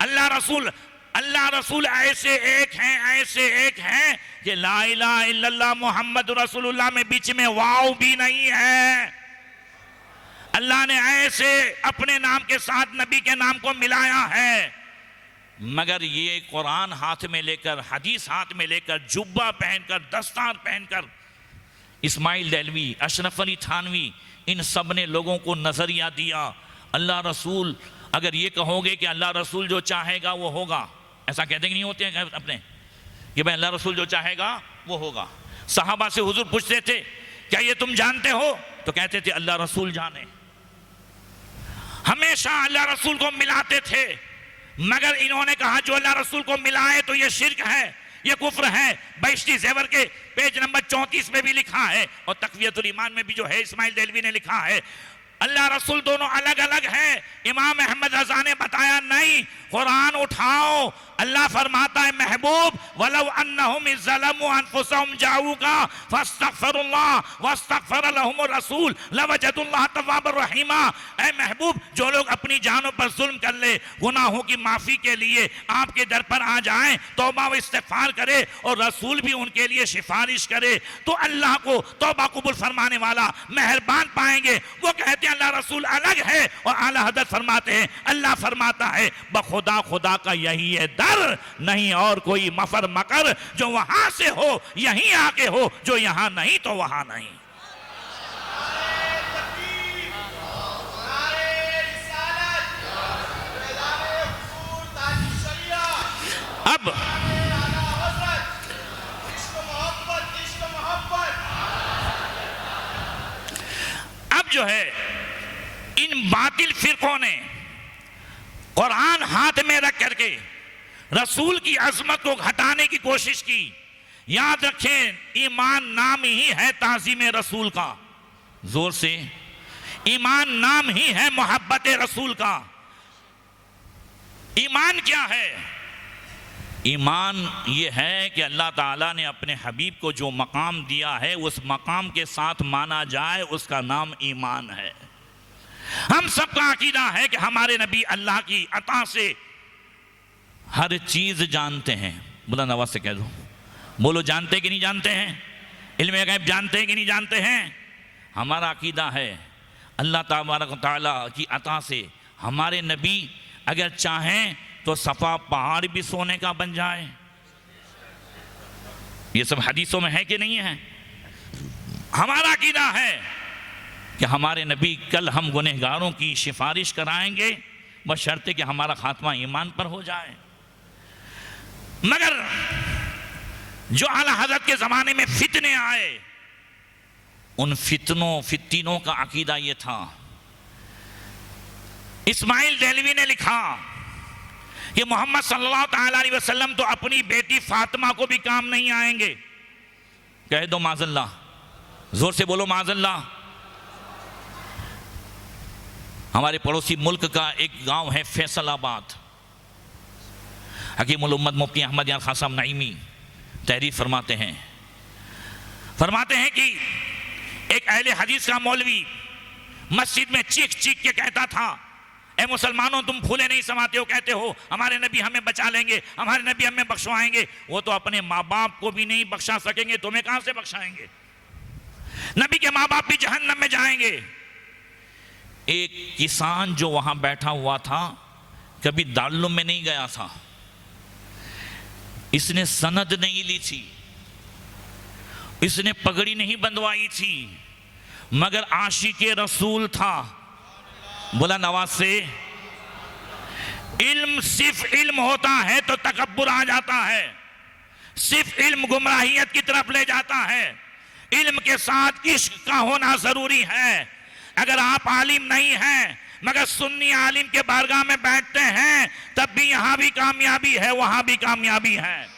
अल्लाह रसूल ऐसे एक हैं कि ला इलाहा इल्लल्लाह मोहम्मद रसूलुल्लाह में बीच में वाव भी नहीं है। अल्लाह ने ऐसे अपने नाम के साथ नबी के नाम को मिलाया है। मगर ये कुरान हाथ में लेकर, हदीस हाथ में लेकर, जुब्बा पहनकर, दस्तार पहनकर, इस्माइल देलवी, अशरफ अली थानवी, इन सब ने लोगों को नजरिया दिया अल्लाह रसूल, अगर ये कहोगे कि अल्लाह रसूल जो चाहेगा वो होगा, ऐसा कहते कि नहीं होते हैं अपने कि भाई अल्लाह रसूल जो चाहेगा वो होगा। सहाबा से हुजूर पूछते थे क्या ये तुम जानते हो? तो कहते थे अल्लाह रसूल जाने। हमेशा अल्लाह रसूल को मिलाते थे, मगर इन्होंने कहा जो अल्लाह रसूल को मिलाए तो ये शिर्क है, ये कुफ्र है। बहिश्ती ज़ेवर के पेज नंबर 34 में भी लिखा है, और तक़वियतुल ईमान में भी जो है इस्माइल देलवी ने लिखा है, अल्लाह रसूल दोनों अलग अलग हैं। इमाम अहमद रज़ा ने बताया नहीं, कुरान उठाओ, अल्लाह फरमाता है महबूब वलौ अन्नहुम इज़्ज़लमू अनफुसहुम जाऊका फस्तगफिरुल्लाह वस्तगफर लहुमुर रसूल लवजदुल्लाह तव्वाबर रहीमा। ऐ महबूब, जो लोग अपनी जानों पर जुल्म कर ले, गुनाहों की माफ़ी के लिए आपके दर पर आ जाएं, तौबा व इस्तिग़फ़ार करे और रसूल भी उनके लिए सिफारिश करे, तो अल्लाह को तौबा कबूल फरमाने वाला मेहरबान पाएंगे। वो कहते हैं अल्लाह रसूल अलग है, और आला हज़रत फरमाते हैं अल्लाह फरमाता है बखुदा खुदा का यही है दर, नहीं और कोई मफर मकर, जो वहां से हो यहीं आके हो, जो यहां नहीं तो वहां नहीं। अब जो है इन बातिल फिरकों ने कुरान हाथ में रख करके रसूल की अजमत को घटाने की कोशिश की। याद रखें, ईमान नाम ही है ताज़ीम रसूल का, जोर से, ईमान नाम ही है मोहब्बत रसूल का। ईमान क्या है? ईमान ये है कि अल्लाह ताला ने अपने हबीब को जो मकाम दिया है उस मकाम के साथ माना जाए, उसका नाम ईमान है। हम सबका अकीदा है कि हमारे नबी अल्लाह की अता से हर चीज जानते हैं। बुलंद आवाज से कह दो, बोलो, जानते कि नहीं जानते हैं? इल्म गैब जानते हैं कि नहीं जानते हैं? हमारा अकीदा है अल्लाह तबारक तआला की अता से हमारे नबी अगर चाहें तो सफा पहाड़ भी सोने का बन जाए। ये सब हदीसों में है कि नहीं है? हमारा अकीदा है कि हमारे नबी कल हम गुनहगारों की सिफारिश कराएंगे, बशर्ते कि हमारा खात्मा ईमान पर हो जाए। मगर जो आला हज़रत के ज़माने में फितने आए, उन फितनों का अकीदा ये था। इस्माइल देहलवी ने लिखा कि मोहम्मद सल्लल्लाहु अलैहि वसल्लम तो अपनी बेटी फातिमा को भी काम नहीं आएंगे। कह दो माज़ल्लाह, जोर से बोलो माज़ल्लाह। हमारे पड़ोसी मुल्क का एक गांव है फैसलाबाद। हकीमुल उम्मत मुफ्ती अहमद यार खान साहब नईमी तहरीर फरमाते हैं कि एक अहले हदीस का मौलवी मस्जिद में चीख चीख के कहता था, ए मुसलमानों, तुम फूले नहीं समाते हो, कहते हो हमारे नबी हमें बचा लेंगे, हमारे नबी हमें बख्शवाएंगे। वो तो अपने माँ बाप को भी नहीं बख्शा सकेंगे, तुम्हें कहां से बख्शाएंगे? नबी के माँ बाप भी जहन्नम में जाएंगे। एक किसान जो वहां बैठा हुआ था, कभी दारुल में नहीं गया था, इसने सनद नहीं ली थी, इसने पगड़ी नहीं बंधवाई थी, मगर आशिके रसूल था। बुलंद आवाज से, इल्म सिर्फ इल्म होता है तो तकब्बुर आ जाता है, सिर्फ इल्म गुमराहियत की तरफ ले जाता है। इल्म के साथ इश्क का होना जरूरी है। अगर आप आलिम नहीं हैं मगर सुन्नी आलिम के बारगाह में बैठते हैं, तब भी यहां भी कामयाबी है, वहां भी कामयाबी है।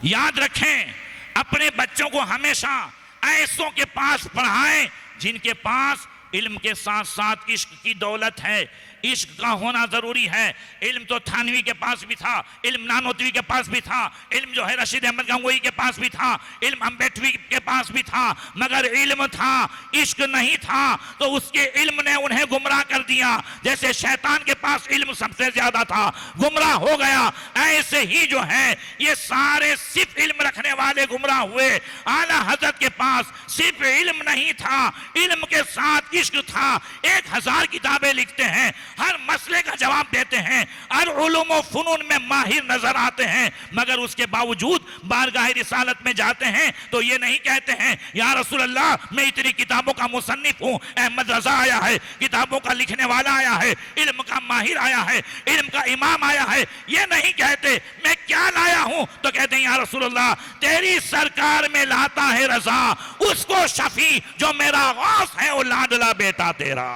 याद रखें, अपने बच्चों को हमेशा ऐसों के पास पढ़ाएं जिनके पास इल्म के साथ साथ इश्क की दौलत है। इश्क का होना जरूरी है। इल्म तो थानवी के पास भी था, इल्म नानोतवी के पास भी था, इल्म जो है रशीद अहमद गंगोई के पास भी था, इल्म अम्बेडवी के पास भी था, मगर इल्म था, इश्क नहीं था, तो उसके इल्म ने उन्हें गुमराह कर दिया। जैसे शैतान के पास इल्म सबसे ज्यादा था, गुमराह हो गया, ऐसे ही जो है ये सारे सिर्फ इल्म रखने वाले गुमराह हुए। आला हजरत के पास सिर्फ इल्म नहीं था, इल्म के साथ इश्क था। 1000 किताबें लिखते हैं, हर मसले का जवाब देते हैं, हर उलूम व फुनून में माहिर नजर आते हैं, मगर उसके बावजूद बारगाह रिसालत में जाते हैं तो ये नहीं कहते हैं या रसूल अल्लाह, मैं इतनी किताबों का मुसन्निफ हूं, अहमद रजा आया है, किताबों का लिखने वाला आया है, इल्म का माहिर आया है, इल्म का इमाम आया है। ये नहीं कहते। मैं क्या लाया हूं तो कहते हैं या रसूल अल्लाह, तेरी सरकार में लाता है रजा उसको शफी जो मेरा गौस है, वो लाडला बेटा तेरा।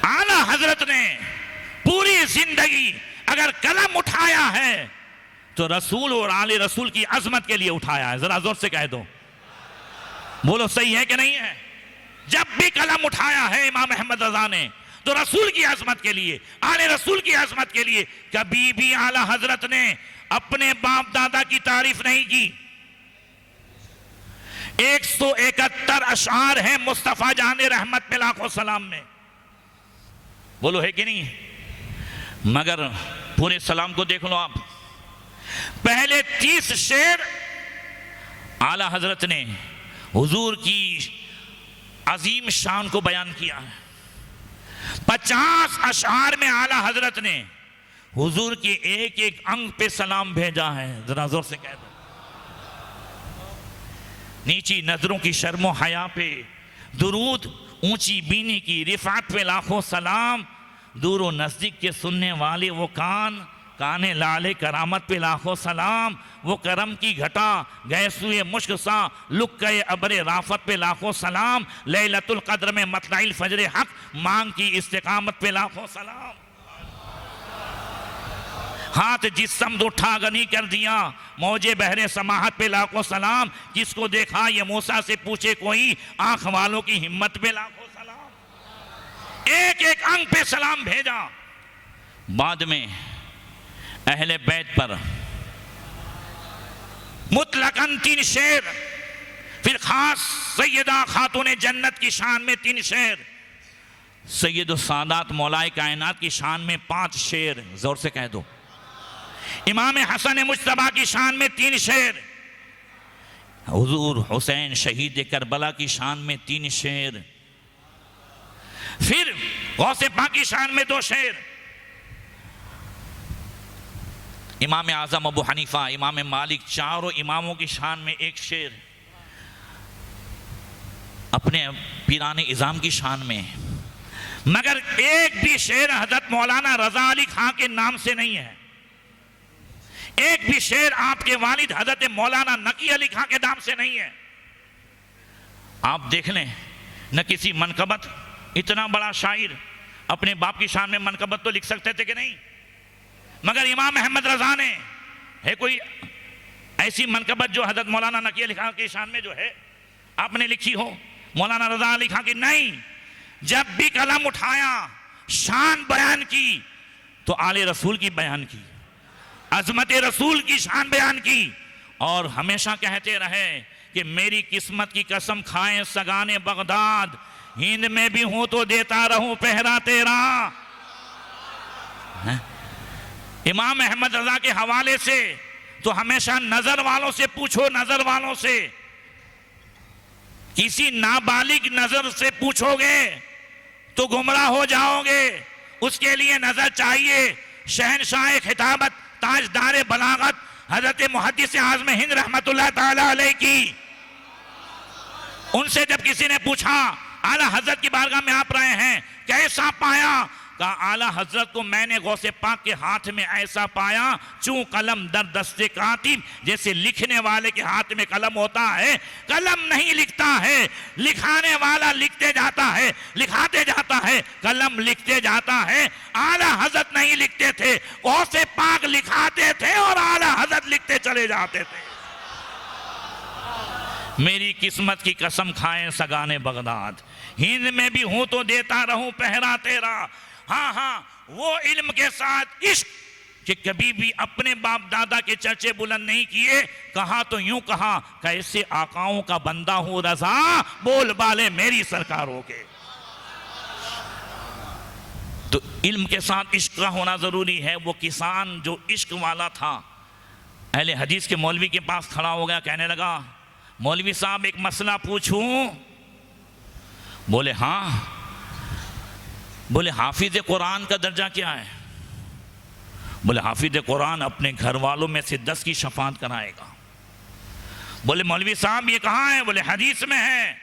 आला हजरत ने पूरी जिंदगी अगर कलम उठाया है तो रसूल और आले रसूल की अजमत के लिए उठाया है। जरा जोर से कह दो, बोलो सही है कि नहीं है? जब भी कलम उठाया है इमाम अहमद रजा ने तो रसूल की अजमत के लिए, आले रसूल की अजमत के लिए। कभी भी आला हजरत ने अपने बाप दादा की तारीफ नहीं की। 171 अशार हैं मुस्तफा जाने रहमत पे लाखों सलाम में, बोलो है कि नहीं? मगर पूरे सलाम को देख लो आप, पहले 30 शेर आला हजरत ने हुजूर की अजीम शान को बयान किया है। 50 अशार में आला हजरत ने हुजूर के एक एक अंग पे सलाम भेजा है। जरा जोर से कह दो, नीची नजरों की शर्मो हया पे दुरूद, ऊंची बीनी की रिफात पे लाखों सलाम, दूर व नज़दीक के सुनने वाले वो कान, काने लाले करामत पे लाखों सलाम, वो करम की घटा गैसुए मुश्क सा लुक गए अबरे राफत पे लाखों सलाम, लैलतुल क़द्र में मतलाइल फजर हक मांग की इस्तिकामत पे लाखों सलाम। हाथ जिस समद उठा गनी कर दिया मौजे बहरे समाहत पे लाखों सलाम, जिसको देखा ये मूसा से पूछे कोई आंख वालों की हिम्मत पे लाखों सलाम। एक एक अंग पे सलाम भेजा। बाद में अहले बैत पर मुतलकन 3 शेर, फिर खास सैयदा खातून जन्नत की शान में 3 शेर, सैयद सादात मौलाए कायनात की शान में 5 शेर, जोर से कह दो। इमाम हसन मुज्तबा की शान में 3 शेर, हुजूर हुसैन शहीद करबला की शान में 3 शेर, फिर गौसे पाक की शान में 2 शेर, इमाम आज़म अबू हनीफा, इमाम मालिक, चारों इमामों की शान में 1 शेर, अपने पीराने इज़ाम की शान में। मगर एक भी शेर हज़रत मौलाना रज़ा अली खां के नाम से नहीं है। एक भी शेर आपके वालिद हज़रत मौलाना नकी अली खां के नाम से नहीं है। आप देख लें, न किसी मनकबत, इतना बड़ा शायर अपने बाप की शान में मनकबत तो लिख सकते थे कि नहीं, मगर इमाम अहमद रजा ने है कोई ऐसी मनकबत जो हजरत मौलाना नकी अली खां की शान में जो है आपने लिखी हो, मौलाना रजा अली खां की? नहीं। जब भी कलम उठाया शान बयान की तो आले रसूल की बयान की, अजमत रसूल की शान बयान की, और हमेशा कहते रहे कि मेरी किस्मत की कसम खाएं सगाने बगदाद, हिंद में भी हूं तो देता रहूं पहरा तेरा। इमाम अहमद रजा के हवाले से तो हमेशा नजर वालों से पूछो, नजर वालों से। किसी नाबालिग नजर से पूछोगे तो गुमराह हो जाओगे। उसके लिए नजर चाहिए शहनशाह खिताबत, ताजदार बलागत हजरत मुहद्दिस आज़म हिंद रहमतुल्लाह ताला अलैह की। उनसे जब किसी ने पूछा आला हजरत की बारगाह में आप रहे हैं, कैसा पाया? कहा आला हजरत को मैंने गौसे पाक के हाथ में ऐसा पाया चूं कलम दर दस्ते कातिब, जैसे लिखने वाले के हाथ में कलम होता है, कलम नहीं लिखता है, लिखाने वाला लिखते जाता है, लिखाते जाता है, कलम लिखते जाता है। आला हजरत नहीं लिखते थे, गौसे पाक लिखाते थे और आला हजरत लिखते चले जाते थे। मेरी किस्मत की कसम खाएं सगाने बगदाद, हिंद में भी हूं तो देता रहूं पहरा तेरा। हाँ हाँ, वो इल्म के साथ इश्क कि कभी भी अपने बाप दादा के चर्चे बुलंद नहीं किए। कहा तो यूं कहा, कैसे आकाओं का बंदा हूं रजा, बोल बाले मेरी सरकारों के। तो इल्म के साथ इश्क का होना जरूरी है। वो किसान जो इश्क वाला था, अहले हदीस के मौलवी के पास खड़ा हो गया, कहने लगा मौलवी साहब एक मसला पूछूं? बोले हाँ। बोले हाफिज कुरान का दर्जा क्या है? बोले हाफिज कुरान अपने घर वालों में से 10 की शफाअत कराएगा। बोले मौलवी साहब ये कहाँ है? बोले हदीस में है।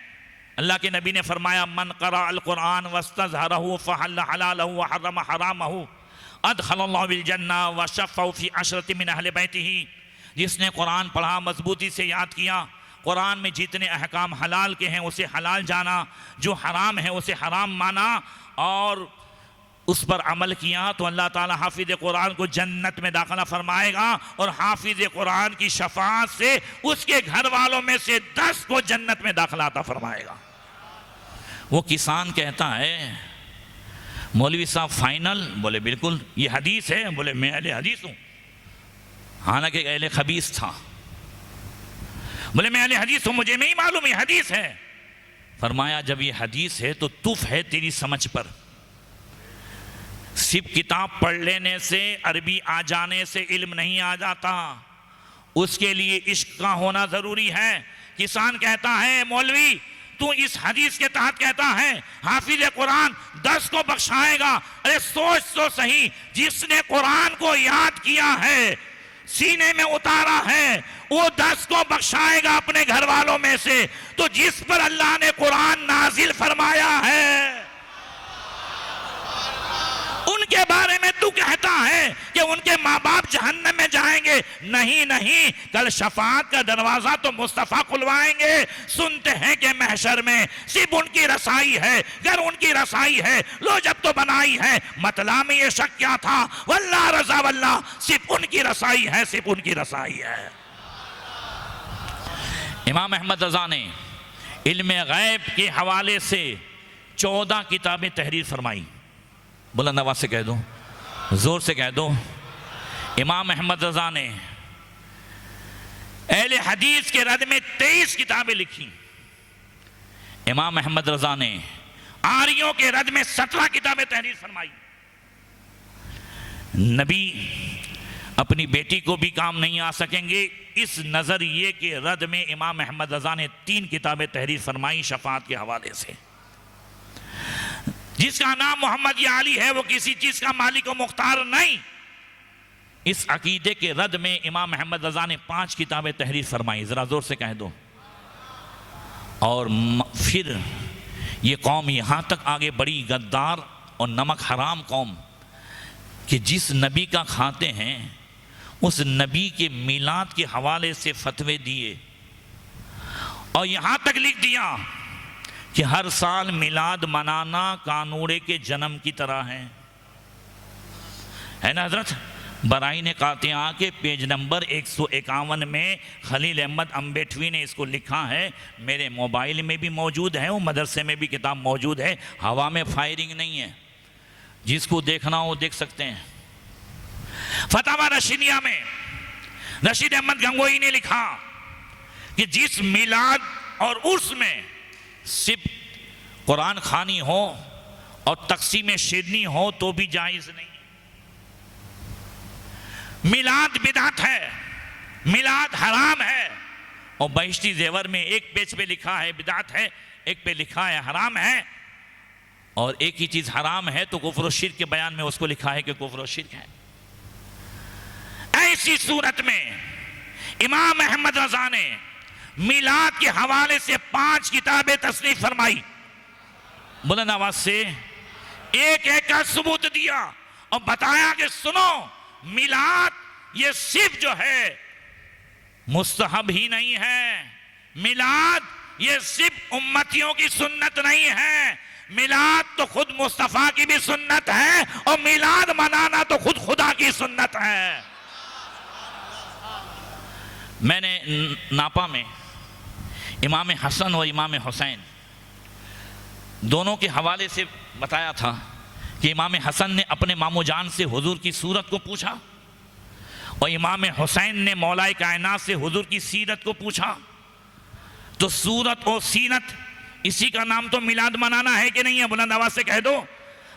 अल्लाह के नबी ने फरमाया मन क़रा अल कुरान वस्तज़हरहु फहल्ल हलालहु व हर्रम हरामहु अदखलल्लाहु बिल जन्नह व शफ़अहु फ़ी अशरति मिन अहले बैतिही। जिसने कुरान पढ़ा, मजबूती से याद किया, कुरान में जितने अहकाम हलाल के हैं उसे हलाल जाना, जो हराम है उसे हराम माना और उस पर अमल किया, तो अल्लाह ताला हाफिज कुरान को जन्नत में दाखिला फरमाएगा और हाफिज कुरान की शफाअत से उसके घर वालों में से 10 को जन्नत में दाखिला अता फरमाएगा। वो किसान कहता है मौलवी साहब फाइनल? बोले बिल्कुल, ये हदीस है। बोले मैं अहले हदीस हूँ, हालांकि अहले खबीस था। बोले मैं अहले हदीस हूँ, मुझे नहीं मालूम ये हदीस है। फरमाया जब ये हदीस है तो तुफ है तेरी समझ पर। सिर्फ किताब पढ़ लेने से, अरबी आ जाने से इल्म नहीं आ जाता, उसके लिए इश्क का होना जरूरी है। किसान कहता है मौलवी तू इस हदीस के तहत कहता है हाफिज कुरान 10 को बख्शाएगा। अरे सोच तो सही, जिसने कुरान को याद किया है, सीने में उतारा है, वो 10 को बख्शाएगा अपने घर वालों में से। तो जिस पर अल्लाह ने कुरान नाजिल फरमाया है, उनके बारे में तू कहता है कि उनके माँ बाप जहन्नम में जाएंगे। नहीं नहीं, कल शफाअत का दरवाजा तो मुस्तफा खुलवाएंगे। सुनते हैं कि महशर में सिर्फ उनकी रसाई है। अगर उनकी रसाई है, लो जब तो बनाई है, मतला में ये शक क्या था? वल्लाह रजा वल्लाह, सिर्फ उनकी रसाई है, सिर्फ उनकी रसाई है। इमाम अहमद रजा ने इल्म गैब के हवाले से 14 किताबें तहरीर फरमाई। बुलंद आवाज से कह दो, जोर से कह दो। इमाम अहमद रजा ने अहले हदीस के रद में 23 किताबें लिखी। इमाम अहमद रजा ने आरियों के रद में 17 किताबें तहरीर फरमाई। नबी अपनी बेटी को भी काम नहीं आ सकेंगे, इस नजरिए के रद में इमाम अहमद रजा ने 3 किताबें तहरीर फरमाई शफाअत के हवाले से। जिसका नाम मोहम्मद या अली है वो किसी चीज का मालिक और मुख्तार नहीं। इस अकीदे के रद में इमाम अहमद रजा ने 5 किताबें तहरीर फरमाई। जरा जोर से कह दो। और फिर ये कौम यहां तक आगे बढ़ी, गद्दार और नमक हराम कौम, कि जिस नबी का खाते हैं उस नबी के मिलाद के हवाले से फतवे दिए और यहां तक लिख दिया कि हर साल मिलाद मनाना कानूड़े के जन्म की तरह है ना हजरत? बराइन कातिया के पेज नंबर 151 में खलील अहमद अम्बेठवी ने इसको लिखा है। मेरे मोबाइल में भी मौजूद है, वो मदरसे में भी किताब मौजूद है। हवा में फायरिंग नहीं है, जिसको देखना हो देख सकते हैं। फतावा रशीदिया में रशीद अहमद गंगोई ने लिखा कि जिस मिलाद और उर्स में सिर्फ कुरान खानी हो और तकसीम शिरनी हो तो भी जायज नहीं। मिलाद बिदअत है, मिलाद हराम है। और बहिश्ती जेवर में एक पेज पे लिखा है बिदअत है, एक पे लिखा है हराम है। और एक ही चीज हराम है तो कुफ्र और शिर्क के बयान में उसको लिखा है कि कुफ्र और शिर्क है। ऐसी सूरत में इमाम अहमद रजा ने मिलाद के हवाले से 5 किताबें तस्नीफ फरमाई। बुलंद आवाज से एक एक का सबूत दिया और बताया कि सुनो, मिलाद ये सिर्फ जो है मुस्तहब ही नहीं है, मिलाद ये सिर्फ उम्मतियों की सुन्नत नहीं है, मिलाद तो खुद मुस्तफा की भी सुन्नत है और मिलाद मनाना तो खुद खुदा की सुन्नत है। मैंने नापा में इमाम हसन और इमाम हुसैन दोनों के हवाले से बताया था कि इमाम हसन ने अपने मामू जान से हुजूर की सूरत को पूछा और इमाम हुसैन ने मौलाए कायनात से हुजूर की सीरत को पूछा। तो सूरत और सीरत इसी का नाम तो मिलाद मनाना है कि नहीं है? बुलंद आवाज से कह दो।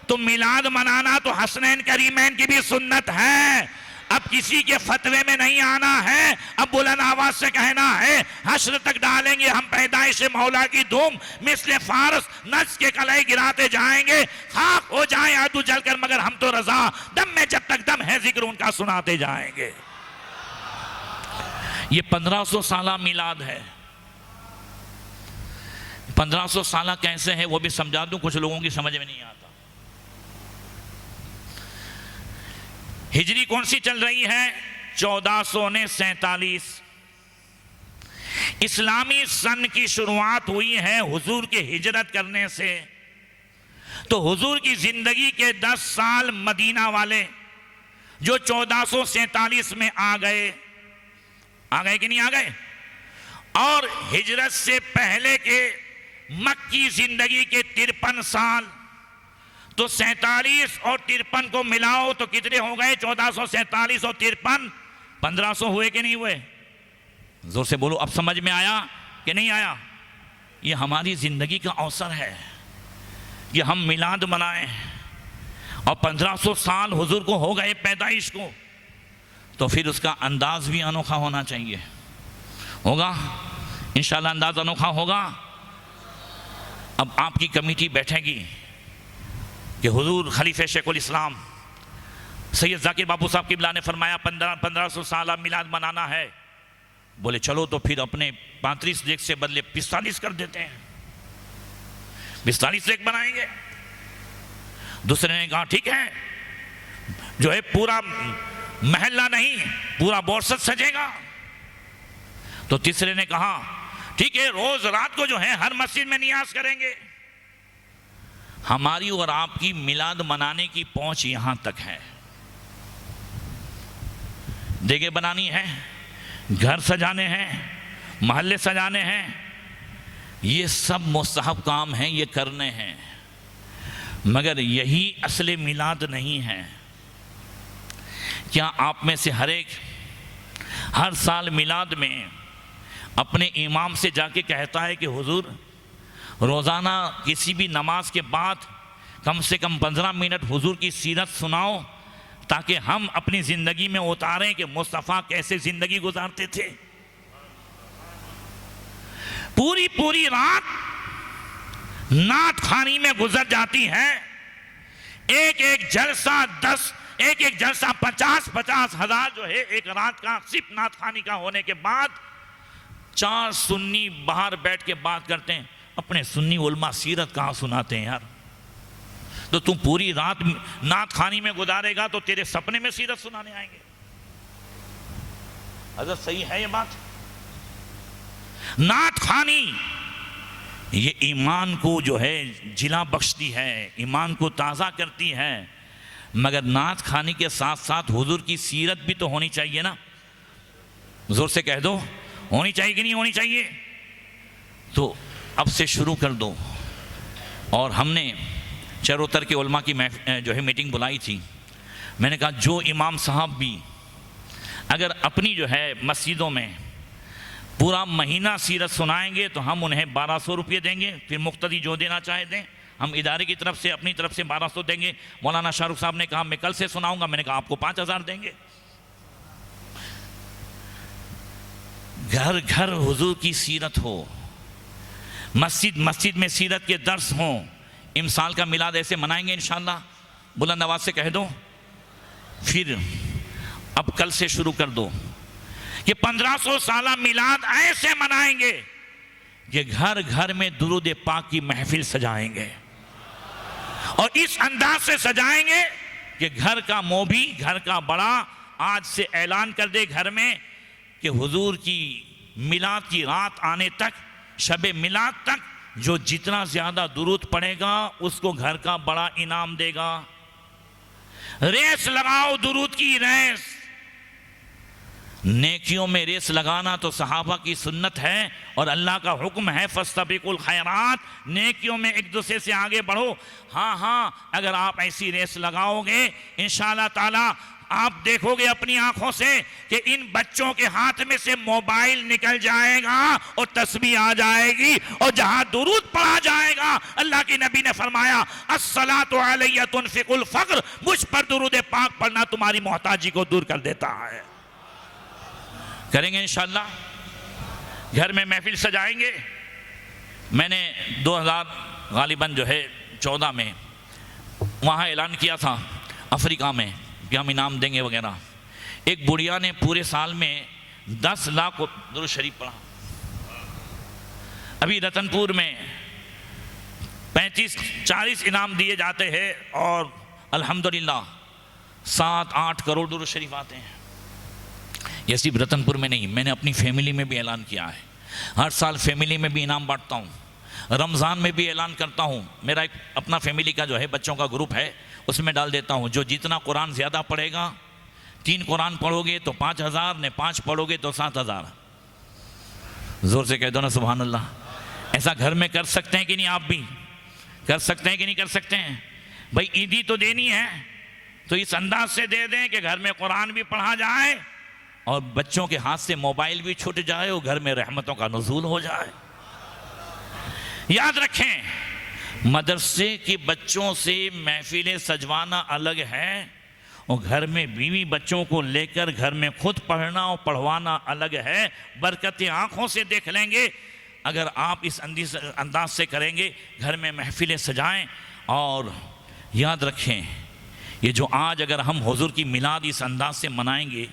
तो मिलाद मनाना तो हसनैन करीमैन की भी सुन्नत है। अब किसी के फतवे में नहीं आना है, अब बुलंद आवाज से कहना है हश्र तक डालेंगे हम पैदाइश मौला की धूम, मिसले फारस नज के कलाई गिराते जाएंगे, खाक हो जाए आदू जलकर मगर हम तो रजा, दम में जब तक दम है जिक्र उनका सुनाते जाएंगे। ये 1500 साला मिलाद है। 1500 साला कैसे है वो भी समझा दूं, कुछ लोगों की समझ में नहीं आता। हिजरी कौन सी चल रही है? 1447। इस्लामी सन की शुरुआत हुई है हुजूर के हिजरत करने से। तो हुजूर की जिंदगी के 10 साल मदीना वाले जो 1447 में आ गए कि नहीं आ गए? और हिजरत से पहले के मक्की जिंदगी के 53 साल, तो 47 और 53 को मिलाओ तो कितने हो गए? 1447 और 53 1500 हुए कि नहीं हुए? जोर से बोलो, अब समझ में आया कि नहीं आया? ये हमारी जिंदगी का अवसर है कि हम मिलाद मनाएं। और 1500 साल हुजूर को हो गए पैदाइश को, तो फिर उसका अंदाज भी अनोखा होना चाहिए। होगा इंशाल्लाह, अंदाज अनोखा होगा। अब आपकी कमेटी बैठेगी कि हुजूर खलीफे शेखुल इस्लाम सैयद जाकिर बाबू साहब किबला ने फरमाया 1500 साल मिलाद मनाना है। बोले चलो तो फिर अपने 35 रेख से बदले 45 कर देते हैं, 45 रेख बनाएंगे। दूसरे ने कहा ठीक है जो है पूरा महल्ला नहीं, पूरा बोरसद सजेगा। तो तीसरे ने कहा ठीक है, रोज रात को जो है हर मस्जिद में नियाज करेंगे। हमारी और आपकी मिलाद मनाने की पहुंच यहां तक है। देगे बनानी है, घर सजाने हैं, महल्ले सजाने हैं, ये सब मुस्तहब काम हैं, ये करने हैं, मगर यही असले मिलाद नहीं है। क्या आप में से हर साल मिलाद में अपने इमाम से जाके कहता है कि हुजूर रोज़ाना किसी भी नमाज के बाद कम से कम 15 मिनट हुजूर की सीरत सुनाओ, ताकि हम अपनी ज़िंदगी में उतारें कि मुस्तफ़ा कैसे ज़िंदगी गुजारते थे। पूरी पूरी रात नात खानी में गुजर जाती है। एक एक जलसा 50 हज़ार जो है एक रात का सिर्फ नात खानी का होने के बाद 4 सुन्नी बाहर बैठ के बात करते हैं, अपने सुन्नी उलमा सीरत कहाँ सुनाते हैं यार। तो तुम पूरी रात नात खानी में गुजारेगा तो तेरे सपने में सीरत सुनाने आएंगे। अगर सही है ये बात? नात खानी ये ईमान को जो है जिला बख्शती है, ईमान को ताज़ा करती है, मगर नात खानी के साथ साथ हुजूर की सीरत भी तो होनी चाहिए ना। जोर से कह दो, होनी चाहिए कि नहीं होनी चाहिए? तो अब से शुरू कर दो। और हमने चरोतर के उलमा की जो है मीटिंग बुलाई थी। मैंने कहा जो इमाम साहब भी अगर अपनी जो है मस्जिदों में पूरा महीना सीरत सुनाएंगे तो हम उन्हें 1200 रुपये देंगे, फिर मुक्तदी जो देना चाहे दें, हम इदारे की तरफ से अपनी तरफ से 1200 देंगे। मौलाना शाहरुख साहब ने कहा मैं कल से सुनाऊंगा, मैंने कहा आपको 5000 देंगे। घर घर हुजूर की सीरत हो, मस्जिद मस्जिद में सीरत के दर्स हों। इमसाल का मिलाद ऐसे मनाएंगे इंशाअल्लाह, बुलंद आवाज से कह दो। फिर अब कल से शुरू कर दो कि 1500 साला मिलाद ऐसे मनाएंगे कि घर घर में दुरूद पाक की महफिल सजाएंगे, और इस अंदाज से सजाएंगे कि घर का मोभी, घर का बड़ा आज से ऐलान कर दे घर में कि हुजूर की मिलाद की रात आने तक, शबे मिलाद तक जो जितना ज्यादा दुरूद पड़ेगा उसको घर का बड़ा इनाम देगा। रेस लगाओ, दुरूद की रेस। नेकियों में रेस लगाना तो सहाबा की सुन्नत है और अल्लाह का हुक्म है, फस्तबिकुल खैरात, नेकियों में एक दूसरे से आगे बढ़ो। हाँ, अगर आप ऐसी रेस लगाओगे इंशाअल्लाह ताला आप देखोगे अपनी आंखों से कि इन बच्चों के हाथ में से मोबाइल निकल जाएगा और तस्बीह आ जाएगी, और जहां दुरूद पढ़ा जाएगा, अल्लाह के नबी ने फरमाया अस्सलातु अलैया तुनफिकुल फक्र, मुझ पर दुरूद पाक पढ़ना तुम्हारी मोहताजी को दूर कर देता है। करेंगे इंशाअल्लाह, घर में महफिल सजाएंगे। मैंने 2000 गालिबन जो है 14 में वहाँ ऐलान किया था अफ्रीका में कि हम इनाम देंगे वगैरह। एक बुढ़िया ने पूरे साल में 10 लाख दुरूद शरीफ पढ़ा। अभी रतनपुर में 35-40 इनाम दिए जाते हैं और अल्हम्दुलिल्लाह 7-8 करोड़ दुरूद शरीफ आते हैं। ये सिर्फ रतनपुर में नहीं, मैंने अपनी फैमिली में भी ऐलान किया है। हर साल फैमिली में भी इनाम बांटता हूँ, रमज़ान में भी ऐलान करता हूँ। मेरा एक अपना फैमिली का जो है बच्चों का ग्रुप है, उसमें डाल देता हूँ जो जितना कुरान ज़्यादा पढ़ेगा, 3 कुरान पढ़ोगे तो 5000, ने 5 पढ़ोगे तो 7000। ज़ोर से कह दो ना सुभान अल्लाह। ऐसा घर में कर सकते हैं कि नहीं? आप भी कर सकते हैं कि नहीं कर सकते हैं? भाई ईदी तो देनी है तो इस अंदाज से दे दें कि घर में कुरान भी पढ़ा जाए और बच्चों के हाथ से मोबाइल भी छूट जाए और घर में रहमतों का नुज़ूल हो जाए। याद रखें, मदरसे के बच्चों से महफिलें सजवाना अलग है और घर में बीवी बच्चों को लेकर घर में खुद पढ़ना और पढ़वाना अलग है। बरकतें आँखों से देख लेंगे अगर आप इस अंदाज से करेंगे, घर में महफिलें सजाएं। और याद रखें, ये जो आज अगर हम हुजूर की मिलाद इस अंदाज से मनाएंगे,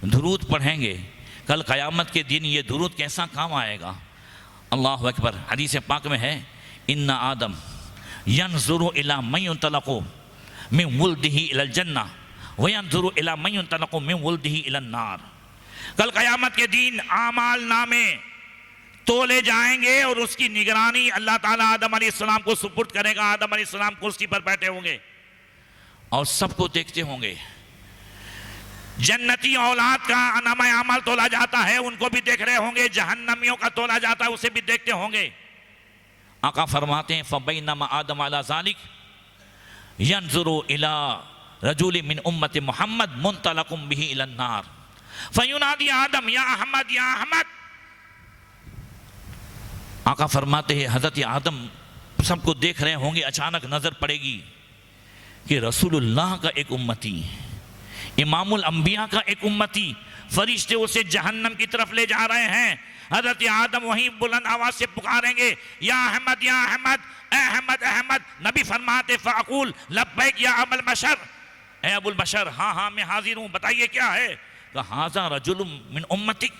दुरूद पढ़ेंगे, कल क़यामत के दिन ये दुरूद कैसा काम आएगा। अल्लाहु अकबर। हदीस पाक में है इन्ना आदम यंजुरु इला मन युतलक़ु मिन वुल्दिही इलल जन्नह वयंजुरु इला मन युंतलकु मिन वल्दिही इलन नार। कल क़यामत के दिन आमाल नामे तोले जाएंगे और उसकी निगरानी अल्लाह ताला आदम अलैहिस्सलाम को सुपुर्द करेगा। आदम अलैहिस्सलाम कुर्सी पर बैठे होंगे और सबको देखते होंगे। जन्नती औलाद का नामा अमाल तोला जाता है, उनको भी देख रहे होंगे। जहन्नमियों का तोला जाता है, उसे भी देखते होंगे। आका फरमाते हैं फबैनमा आदम अला ज़ालिक यंजुरु इला रजुल मिन उम्मति मुहम्मद मुंतलकुम बिही इलन नार फयुनादी आदम या अहमद या अहमद। आका फरमाते हैं हजरत आदम सबको देख रहे होंगे। अचानक नजर पड़ेगी कि रसूलुल्लाह का एक उम्मती, इमामुल अंबिया का एक उम्मती, फरिश्ते उसे जहन्नम की तरफ ले जा रहे हैं। हजरत आदम वहीं बुलंद आवाज से पुकारेंगे या अहमद या अहमद, अहमद अहमद। नबी फरमाते फ़अक़ूल लब्बैक या अबुल बशर, ए अबुल बशर, हाँ हाँ मैं हाजिर हूँ, बताइए क्या है। हाज़ा रजुलुम मिन उम्मतिक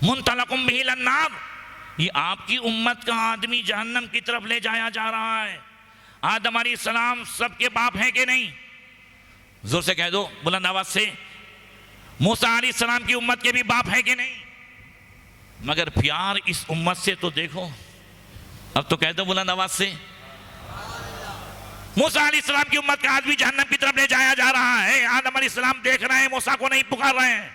मुंतलकुम बिही इलन नार, ये आपकी उम्मत का आदमी जहन्नम की तरफ ले जाया जा रहा है। आदम अलैहिस्सलाम सबके बाप हैं कि नहीं? जोर से कह दो बुलंद आवाज से। मूसा अलैहिस्सलाम की उम्मत के भी बाप हैं कि नहीं? मगर प्यार इस उम्मत से तो देखो। अब तो कह दो बुलंद आवाज से। मूसा अलैहिस्सलाम की उम्मत का आदमी जहन्नम की तरफ ले जाया जा रहा है। आदम अलैहिस्सलाम देख रहे हैं, मूसा को नहीं पुकार रहे हैं।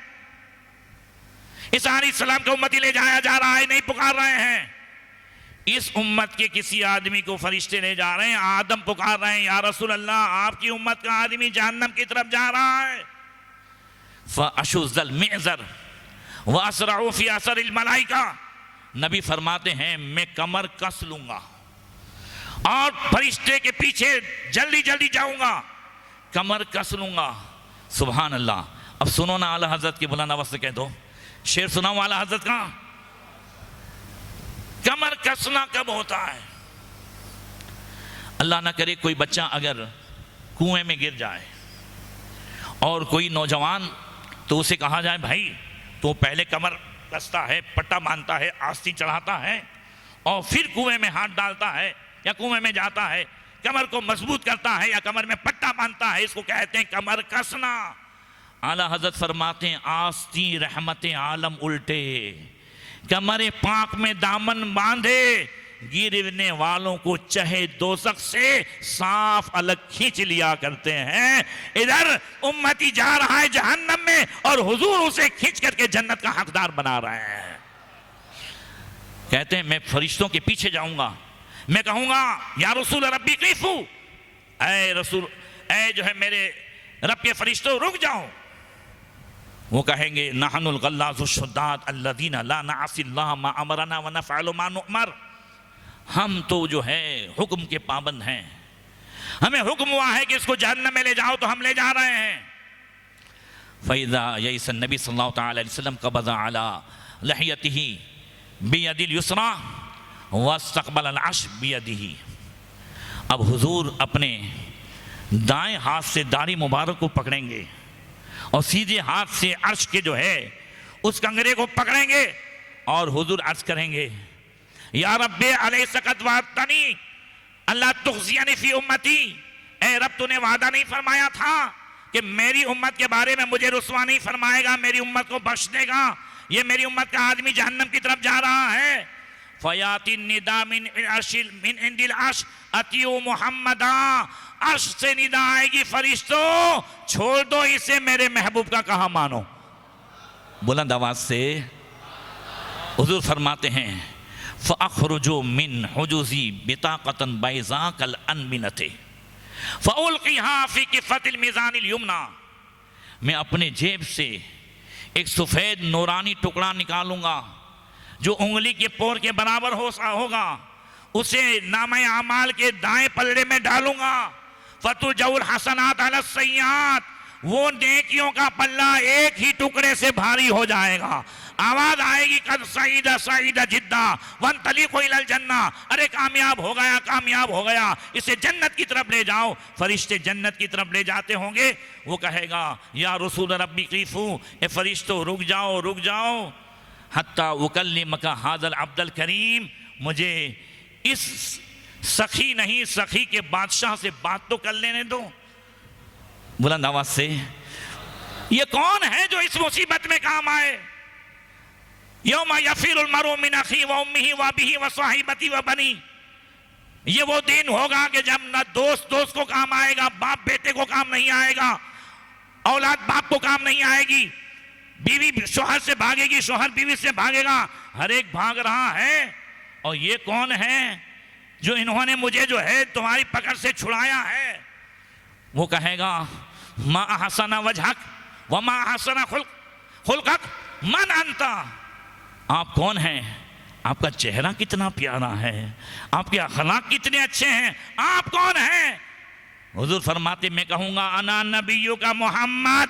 ईसा अलैहिस्सलाम का उम्मती ले जाया जा रहा है, नहीं पुकार रहे हैं। इस उम्मत के किसी आदमी को फरिश्ते ले जा रहे हैं। आदम पुकार रहे हैं या रसूल अल्लाह, आपकी उम्मत का आदमी जहन्नम की तरफ जा रहा है। फ़अशुज़्ज़ल मिअज़र व असरअ फ़ी असरिल मलाइका, नबी फरमाते हैं मैं कमर कस लूंगा और फरिश्ते के पीछे जल्दी जल्दी जाऊंगा, कमर कस लूंगा। सुभान अल्लाह। अब सुनो ना आला हजरत की बुलंद आवाज से कह दो, शेर सुनाओ आला हजरत का। कमर कसना कब होता है? अल्लाह ना करे कोई बच्चा अगर कुएं में गिर जाए और कोई नौजवान, तो उसे कहा जाए भाई तो पहले कमर कसता है, पट्टा बांधता है, आस्तीन चढ़ाता है और फिर कुएं में हाथ डालता है या कुएं में जाता है, कमर को मजबूत करता है या कमर में पट्टा बांधता है, इसको कहते हैं कमर कसना। आला हजरत फरमाते हैं आस्ती रहमते आलम उल्टे, कमरे पाक में दामन बांधे, गिरने वालों को चाहे दोज़ख से साफ अलग खींच लिया करते हैं। इधर उम्मती जा रहा है जहन्नम में और हुजूर उसे खींच करके जन्नत का हकदार बना रहे हैं। कहते हैं मैं फरिश्तों के पीछे जाऊंगा, मैं कहूंगा या रसूल रब्बी क़ीफ़ू, ऐ रसूल, ऐ जो है मेरे रब के फरिश्तों रुक जाओ। वो कहेंगे नहनुल गल्लाज़ु शुद्दात अल्लज़ीना ला नअसिल्लाह मा अमरना व नफ़अलु मा नुअमर, हम तो जो है हुक्म के पाबंद हैं, हमें हुक्म हुआ है कि इसको जहन्नम में ले जाओ तो हम ले जा रहे हैं। फ़इज़ा यइसन नबी सल्लल्लाहु अलैहि वसल्लम क़बज़ा अला लहियतिही बियदिल युस्रा वस्तक़बल अल-अर्श बियदिही। अब हुजूर अपने दाएं हाथ से दाढ़ी मुबारक को पकड़ेंगे और सीधे हाथ से अर्श के जो है उस कंगरे को पकड़ेंगे और हुजूर अर्ज करेंगे या रब्बे अलैसकत वातनी अल्लाह तुख़ज़ियनी फ़ी उम्मती, ए रब तूने वादा नहीं फरमाया था कि मेरी उम्मत के बारे में मुझे रुसवा नहीं फरमाएगा, मेरी उम्मत को बख्श देगा। ये मेरी उम्मत का आदमी जहन्नम की तरफ जा रहा है। फ़याति निदा मिन इंदिल अर्श अतियु मुहम्मदा, अर्श से निदा आएगी फरिश्तों छोड़ दो इसे, मेरे महबूब का कहा मानो। बुलंद आवाज से हुजूर फरमाते हैं फ़अख़रुजु मिन हुजूज़ी बिताक़तन बैज़ा कल अनबिनते फ़उल्क़िहा फ़ी किफ़तिल मीज़ानिल युमना, मैं अपने जेब से एक सफ़ेद नूरानी टुकड़ा निकालूंगा जो उंगली के पोर के बराबर होगा, उसे नामे आमाल के दाएं पल्ले में डालूंगा। फ़तुजउल हसनात अला सय्यात, वो नेकियों का पल्ला एक ही टुकड़े से भारी हो जाएगा। आवाज आएगी कद सईदा सईदा जिद्दा वंतलिक़ु इलल जन्ना, अरे कामयाब हो गया, कामयाब हो गया, इसे जन्नत की तरफ ले जाओ। फरिश्ते जन्नत की तरफ ले जाते होंगे। वो कहेगा या रसूल रब्बी क़ीफ़ू, ए फरिश्तों रुक जाओ रुक जाओ, हत्ता उकल्लिमका हाज़ल अब्दुल करीम, मुझे इस सखी नहीं सखी के बादशाह से बात तो कर लेने दो। बुलंद आवाज से, ये कौन है जो इस मुसीबत में काम आए? यौमा यफिरुल मरउ मिन अखी व उम्मिही व अबीही व साहिबती व बनी, ये वो दिन होगा कि जब न दोस्त दोस्त को काम आएगा, बाप बेटे को काम नहीं आएगा, औलाद बाप को काम नहीं आएगी, बीवी शोहर से भागेगी, शोहर बीवी से भागेगा, हर एक भाग रहा है। और ये कौन है जो इन्होंने मुझे जो है तुम्हारी पकड़ से छुड़ाया है? वो कहेगा मा अहसना वजहक व मा अहसना खुल्कक मन अंता, आप कौन हैं? आपका चेहरा कितना प्यारा है, आपके अखलाक कितने अच्छे हैं, आप कौन हैं? हुजूर फरमाते मैं कहूंगा अना नबिय्यु का मोहम्मद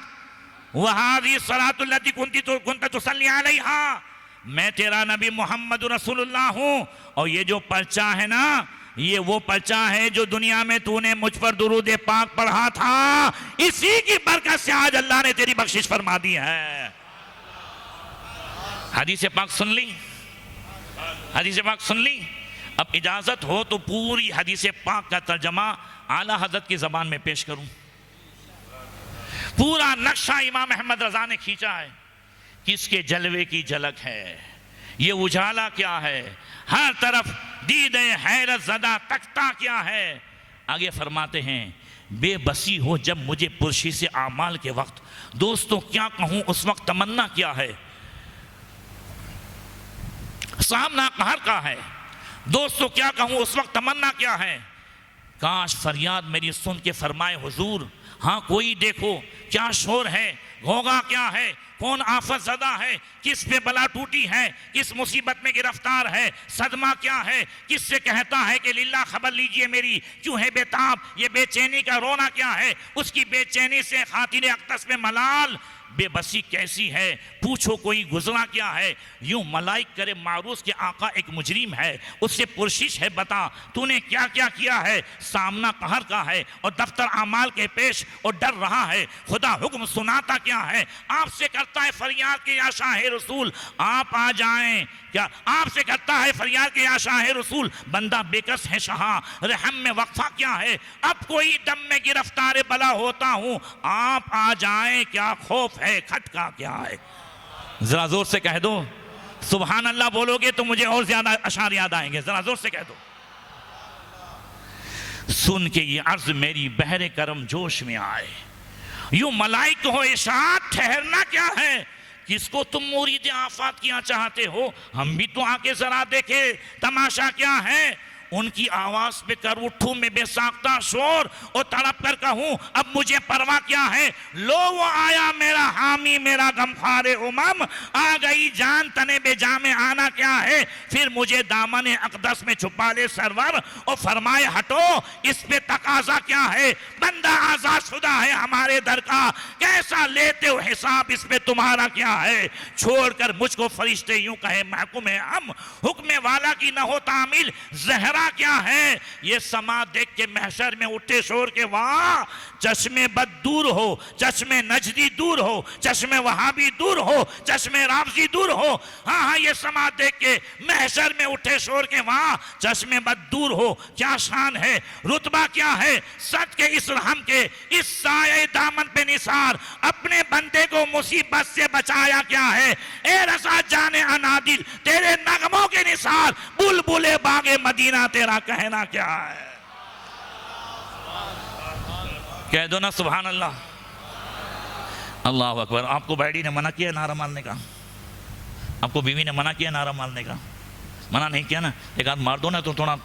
वहादी सलातुल्लती कुंत तुसल्ली अलैहा, मैं तेरा नबी मोहम्मद रसूलुल्लाह हूं। और ये जो पर्चा है ना, ये वो पर्चा है जो दुनिया में तूने मुझ पर दुरूद पाक पढ़ा था, इसी की बरकत से आज अल्लाह ने तेरी बख्शिश फरमा दी है। हदीस पाक सुन ली, हदीस पाक सुन ली। अब इजाजत हो तो पूरी हदीस पाक का तर्जमा आला हजरत की जबान में पेश करूं। पूरा नक्शा इमाम अहमद रजा ने खींचा है, किसके जलवे की झलक है, ये उजाला क्या है, हर तरफ दीदे हैरत ज़दा तख्ता क्या है। आगे फरमाते हैं बेबसी हो जब मुझे पुरशी से आमाल के वक्त, दोस्तों क्या कहूं उस वक्त तमन्ना क्या है, सामना कहर का है, दोस्तों क्या कहूं उस वक्त तमन्ना क्या है। काश फरियाद मेरी सुन के फरमाए हुजूर, हाँ कोई देखो क्या शोर है, घोंघा क्या है, कौन आफत ज़दा है, किस पे बला टूटी है, किस मुसीबत में गिरफ्तार है, सदमा क्या है, किससे कहता है कि लिल्ला खबर लीजिए मेरी क्यों है बेताब, ये बेचैनी का रोना क्या है, उसकी बेचैनी से खातिर अक्तस में मलाल, बेबसी कैसी है, पूछो कोई गुजरा क्या है। यूं मलाइक करे मारूस के आका एक मुजरिम है, उससे पुरशिश है बता तूने क्या क्या किया है, सामना कहर का है और दफ्तर आमाल के पेश और डर रहा है, खुदा हुक्म सुनाता क्या है, आपसे करता है फरियाद के या शाह रसूल आप आ जाएं, क्या आपसे करता है फरियाद के या शाह रसूल, बंदा बेकस है शाह रहम में वक्फा क्या है, अब कोई दम में गिरफ्तार बला होता हूं, आप आ जाएं क्या खौफ है, खटका क्या है। जरा जोर से कह दो सुभान अल्लाह, बोलोगे तो मुझे और ज्यादा अशार याद आएंगे, जरा जोर से कह दो। सुन के ये अर्ज मेरी बहरे करम जोश में आए, यूं मलाइक हो इशात ठहरना क्या है, किसको तुम मुरीद आफात किया चाहते हो, हम भी तो आके जरा देखे तमाशा क्या है। उनकी आवाज पे कर उठूं मैं बेसाख्ता शोर और तड़प कर कहूं अब मुझे परवाह क्या है, लो वो आया मेरा हामी मेरा गमखारे उमम, आ गई जान तने बेजा में आना क्या है, फिर मुझे दामन अकदस में छुपा ले सरवर और फरमाए हटो इस पे तकाजा क्या है, बंदा आजाद शुदा है हमारे दर का, कैसा लेते हो हिसाब इस पे तुम्हारा क्या है, छोड़कर मुझको फरिश्ते यूं कहे महकुम है हम, हुक्म वाला की न हो तामिल, जहरा क्या है। ये समा देख के महशर में उठे शोर के वाह, चश्मे बद दूर हो, चश्मे नजदी दूर हो, चश्मे वहाबी दूर हो, चश्मे राफजी दूर हो। हाँ हाँ ये समा देख के महशर में उठे शोर के वाह, चश्मे बद दूर हो, क्या शान है, रुतबा क्या है, सच के इस रहम के इस साये दामन पे निसार, अपने बंदे को मुसीबत से बचाया क्या है, ए रसा जाने अनादिल तेरे नगमों के निसार, बुलबुले बागे मदीना तेरा कहना क्या है। कह दो ना सुभान अल्लाह, अल्लाह अकबर। आपको बैडी ने मना किया नारा मारने का, आपको बीवी ने मना किया नारा मारने का, मना नहीं किया ना, एक हाथ मार दो ना तो थोड़ा।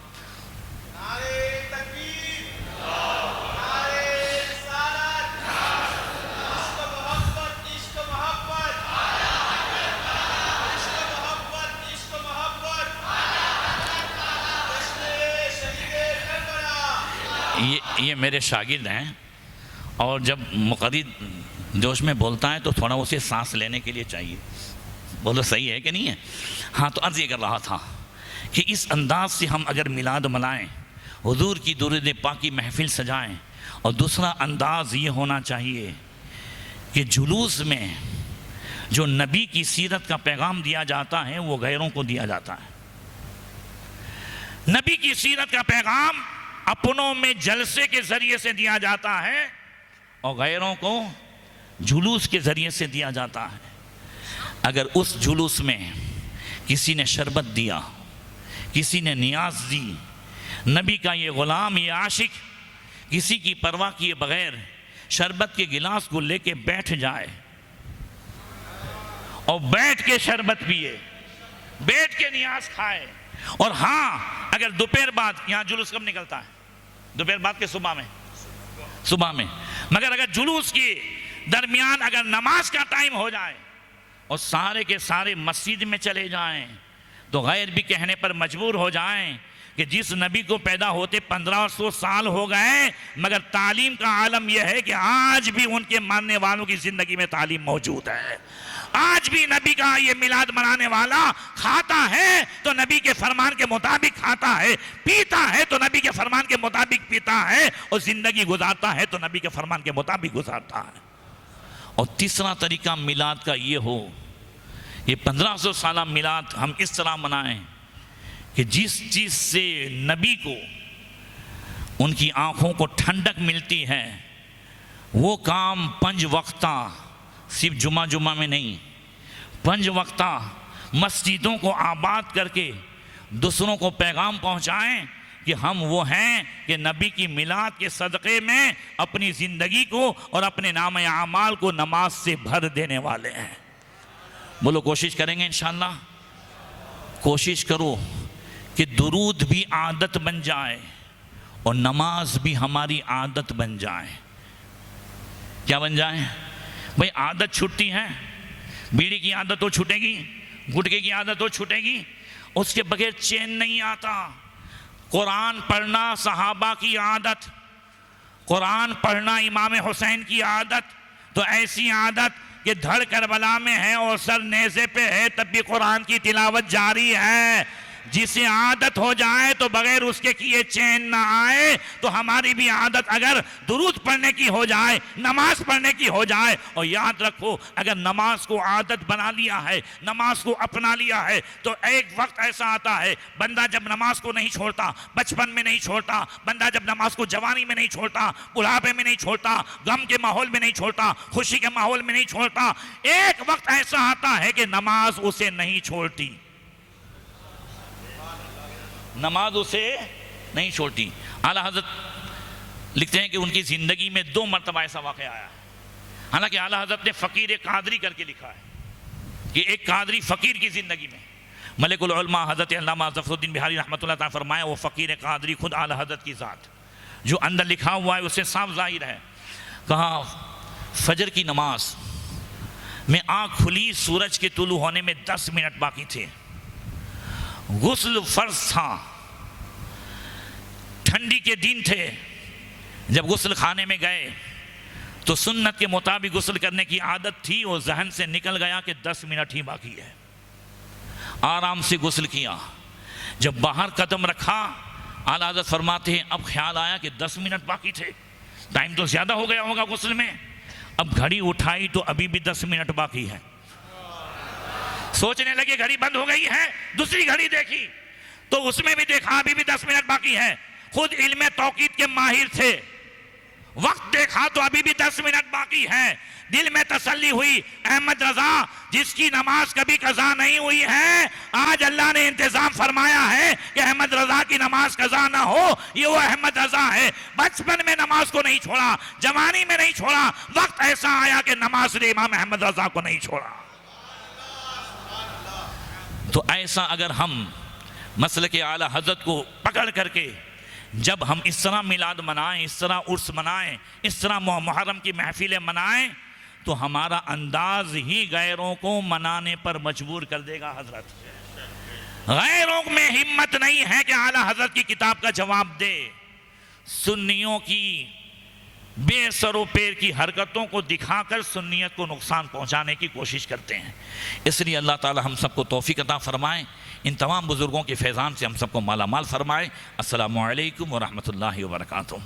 ये मेरे शागिर्द हैं और जब मुक़द्दी जोश में बोलता है तो थोड़ा उसे सांस लेने के लिए चाहिए। बोलो सही है कि नहीं है। हाँ तो अर्ज़ ये कर रहा था कि इस अंदाज से हम अगर मिलाद मनाएं, हुजूर की दुरूद पाक की महफिल सजाएं, और दूसरा अंदाज़ ये होना चाहिए कि जुलूस में जो नबी की सीरत का पैगाम दिया जाता है वो गैरों को दिया जाता है। नबी की सीरत का पैगाम अपनों में जलसे के जरिए से दिया जाता है और गैरों को जुलूस के ज़रिए से दिया जाता है। अगर उस जुलूस में किसी ने शरबत दिया, किसी ने नियाज दी, नबी का ये ग़ुलाम, ये आशिक किसी की परवाह किए बगैर शरबत के गिलास को लेके बैठ जाए और बैठ के शरबत पिए, बैठ के नियाज खाए, और हाँ अगर दोपहर बाद, यहाँ जुलूस कब निकलता है? दोपहर बाद के सुबह में, मगर अगर जुलूस के दरमियान अगर नमाज का टाइम हो जाए और सारे के सारे मस्जिद में चले जाएं, तो गैर भी कहने पर मजबूर हो जाएं कि जिस नबी को पैदा होते 1500 साल हो गए, मगर तालीम का आलम यह है कि आज भी उनके मानने वालों की ज़िंदगी में तालीम मौजूद है। आज भी नबी का ये मिलाद मनाने वाला खाता है तो नबी के फरमान के मुताबिक खाता है, पीता है तो नबी के फरमान के मुताबिक पीता है, और ज़िंदगी गुजारता है तो नबी के फरमान के मुताबिक गुजारता है। और तीसरा तरीका मिलाद का ये हो, ये 1500 साल मिलाद हम इस तरह मनाएं कि जिस चीज़ से नबी को उनकी आँखों को ठंडक मिलती है, वो काम 5 वक्ता, सिर्फ जुमा में नहीं, 5 वक्ता मस्जिदों को आबाद करके दूसरों को पैगाम पहुँचाएं कि हम वो हैं कि नबी की मिलाद के सदक़े में अपनी ज़िंदगी को और अपने नाम आमाल को नमाज से भर देने वाले हैं। बोलो, कोशिश करेंगे इंशाअल्लाह। कोशिश करो कि दुरूद भी आदत बन जाए और नमाज भी हमारी आदत बन जाए। क्या बन जाए भाई? आदत छूटती है, बीड़ी की आदत तो छूटेगी, गुटखे की आदत तो छूटेगी, उसके बगैर चैन नहीं आता। कुरान पढ़ना सहाबा की आदत, कुरान पढ़ना इमाम हुसैन की आदत, तो ऐसी आदत कि धड़ करबला में है और सर नेज़े पे है तब भी कुरान की तिलावत जारी है। जिसे आदत हो जाए तो बगैर उसके किए चैन ना आए, तो हमारी भी आदत अगर दुरूद पढ़ने की हो जाए, नमाज पढ़ने की हो जाए, और याद रखो अगर नमाज को आदत बना लिया है, नमाज को अपना लिया है, तो एक वक्त ऐसा आता है बंदा जब नमाज को नहीं छोड़ता, बचपन में नहीं छोड़ता, बंदा जब नमाज को जवानी में नहीं छोड़ता, बुढ़ापे में नहीं छोड़ता, गम के माहौल में नहीं छोड़ता, खुशी के माहौल में नहीं छोड़ता, एक वक्त ऐसा आता है कि नमाज उसे नहीं छोड़ती, नमाज उसे नहीं छोड़ती। आला हज़रत लिखते हैं कि उनकी ज़िंदगी में 2 मरतबा ऐसा वाक़या आया। हालांकि आला हज़रत ने फ़कीर कादरी करके लिखा है कि एक कादरी फ़कीर की ज़िंदगी में, मलिकुल उलमा हज़रत अल्लामा ज़फ़रुद्दीन बिहारी रहमतुल्लाह तआला फरमाया, वो फ़कीर कादरी खुद आला हज़रत की ज़ात, जो अंदर लिखा हुआ है उससे साफ ज़ाहिर है। कहा फजर की नमाज में आँख खुली, सूरज के तुलू होने में 10 मिनट बाकी थे, गुस्ल फर्ज था, ठंडी के दिन थे, जब गुस्ल खाने में गए तो सुन्नत के मुताबिक गुस्ल करने की आदत थी, और जहन से निकल गया कि 10 मिनट ही बाकी है। आराम से गुस्ल किया, जब बाहर कदम रखा आला हज़रत फरमाते हैं अब ख्याल आया कि 10 मिनट बाकी थे, टाइम तो ज़्यादा हो गया होगा गुस्ल में। अब घड़ी उठाई तो अभी भी 10 मिनट बाकी है। सोचने लगे घड़ी बंद हो गई है, दूसरी घड़ी देखी तो उसमें भी देखा अभी भी 10 मिनट बाकी है। खुद इल्मे तौकीद के माहिर थे, वक्त देखा तो अभी भी 10 मिनट बाकी है। दिल में तसल्ली हुई, अहमद रजा जिसकी नमाज कभी कज़ा नहीं हुई है, आज अल्लाह ने इंतजाम फरमाया है कि अहमद रजा की नमाज कज़ा ना हो, ये वो अहमद रजा है। बचपन में नमाज को नहीं छोड़ा, जवानी में नहीं छोड़ा, वक्त ऐसा आया कि नमाज ने इमाम अहमद रजा को नहीं छोड़ा। तो ऐसा अगर हम मसले के आला हज़रत को पकड़ करके जब हम इस तरह मिलाद मनाएं, इस तरह उर्स मनाएं, इस तरह मुहर्रम की महफिलें मनाएं, तो हमारा अंदाज ही गैरों को मनाने पर मजबूर कर देगा। हजरत गैरों में हिम्मत नहीं है कि आला हजरत की किताब का जवाब दे। सुन्नियों की बेसरो पैर की हरकतों को दिखाकर सुन्नियत को नुकसान पहुंचाने की कोशिश करते हैं। इसलिए अल्लाह ताला हम सबको तौफीक अता फरमाए, इन तमाम बुजुर्गों के फैज़ान से हम सबको माला माल फरमाए। अस्सलामु अलैकुम व रहमतुल्लाहि व बरकातुहू।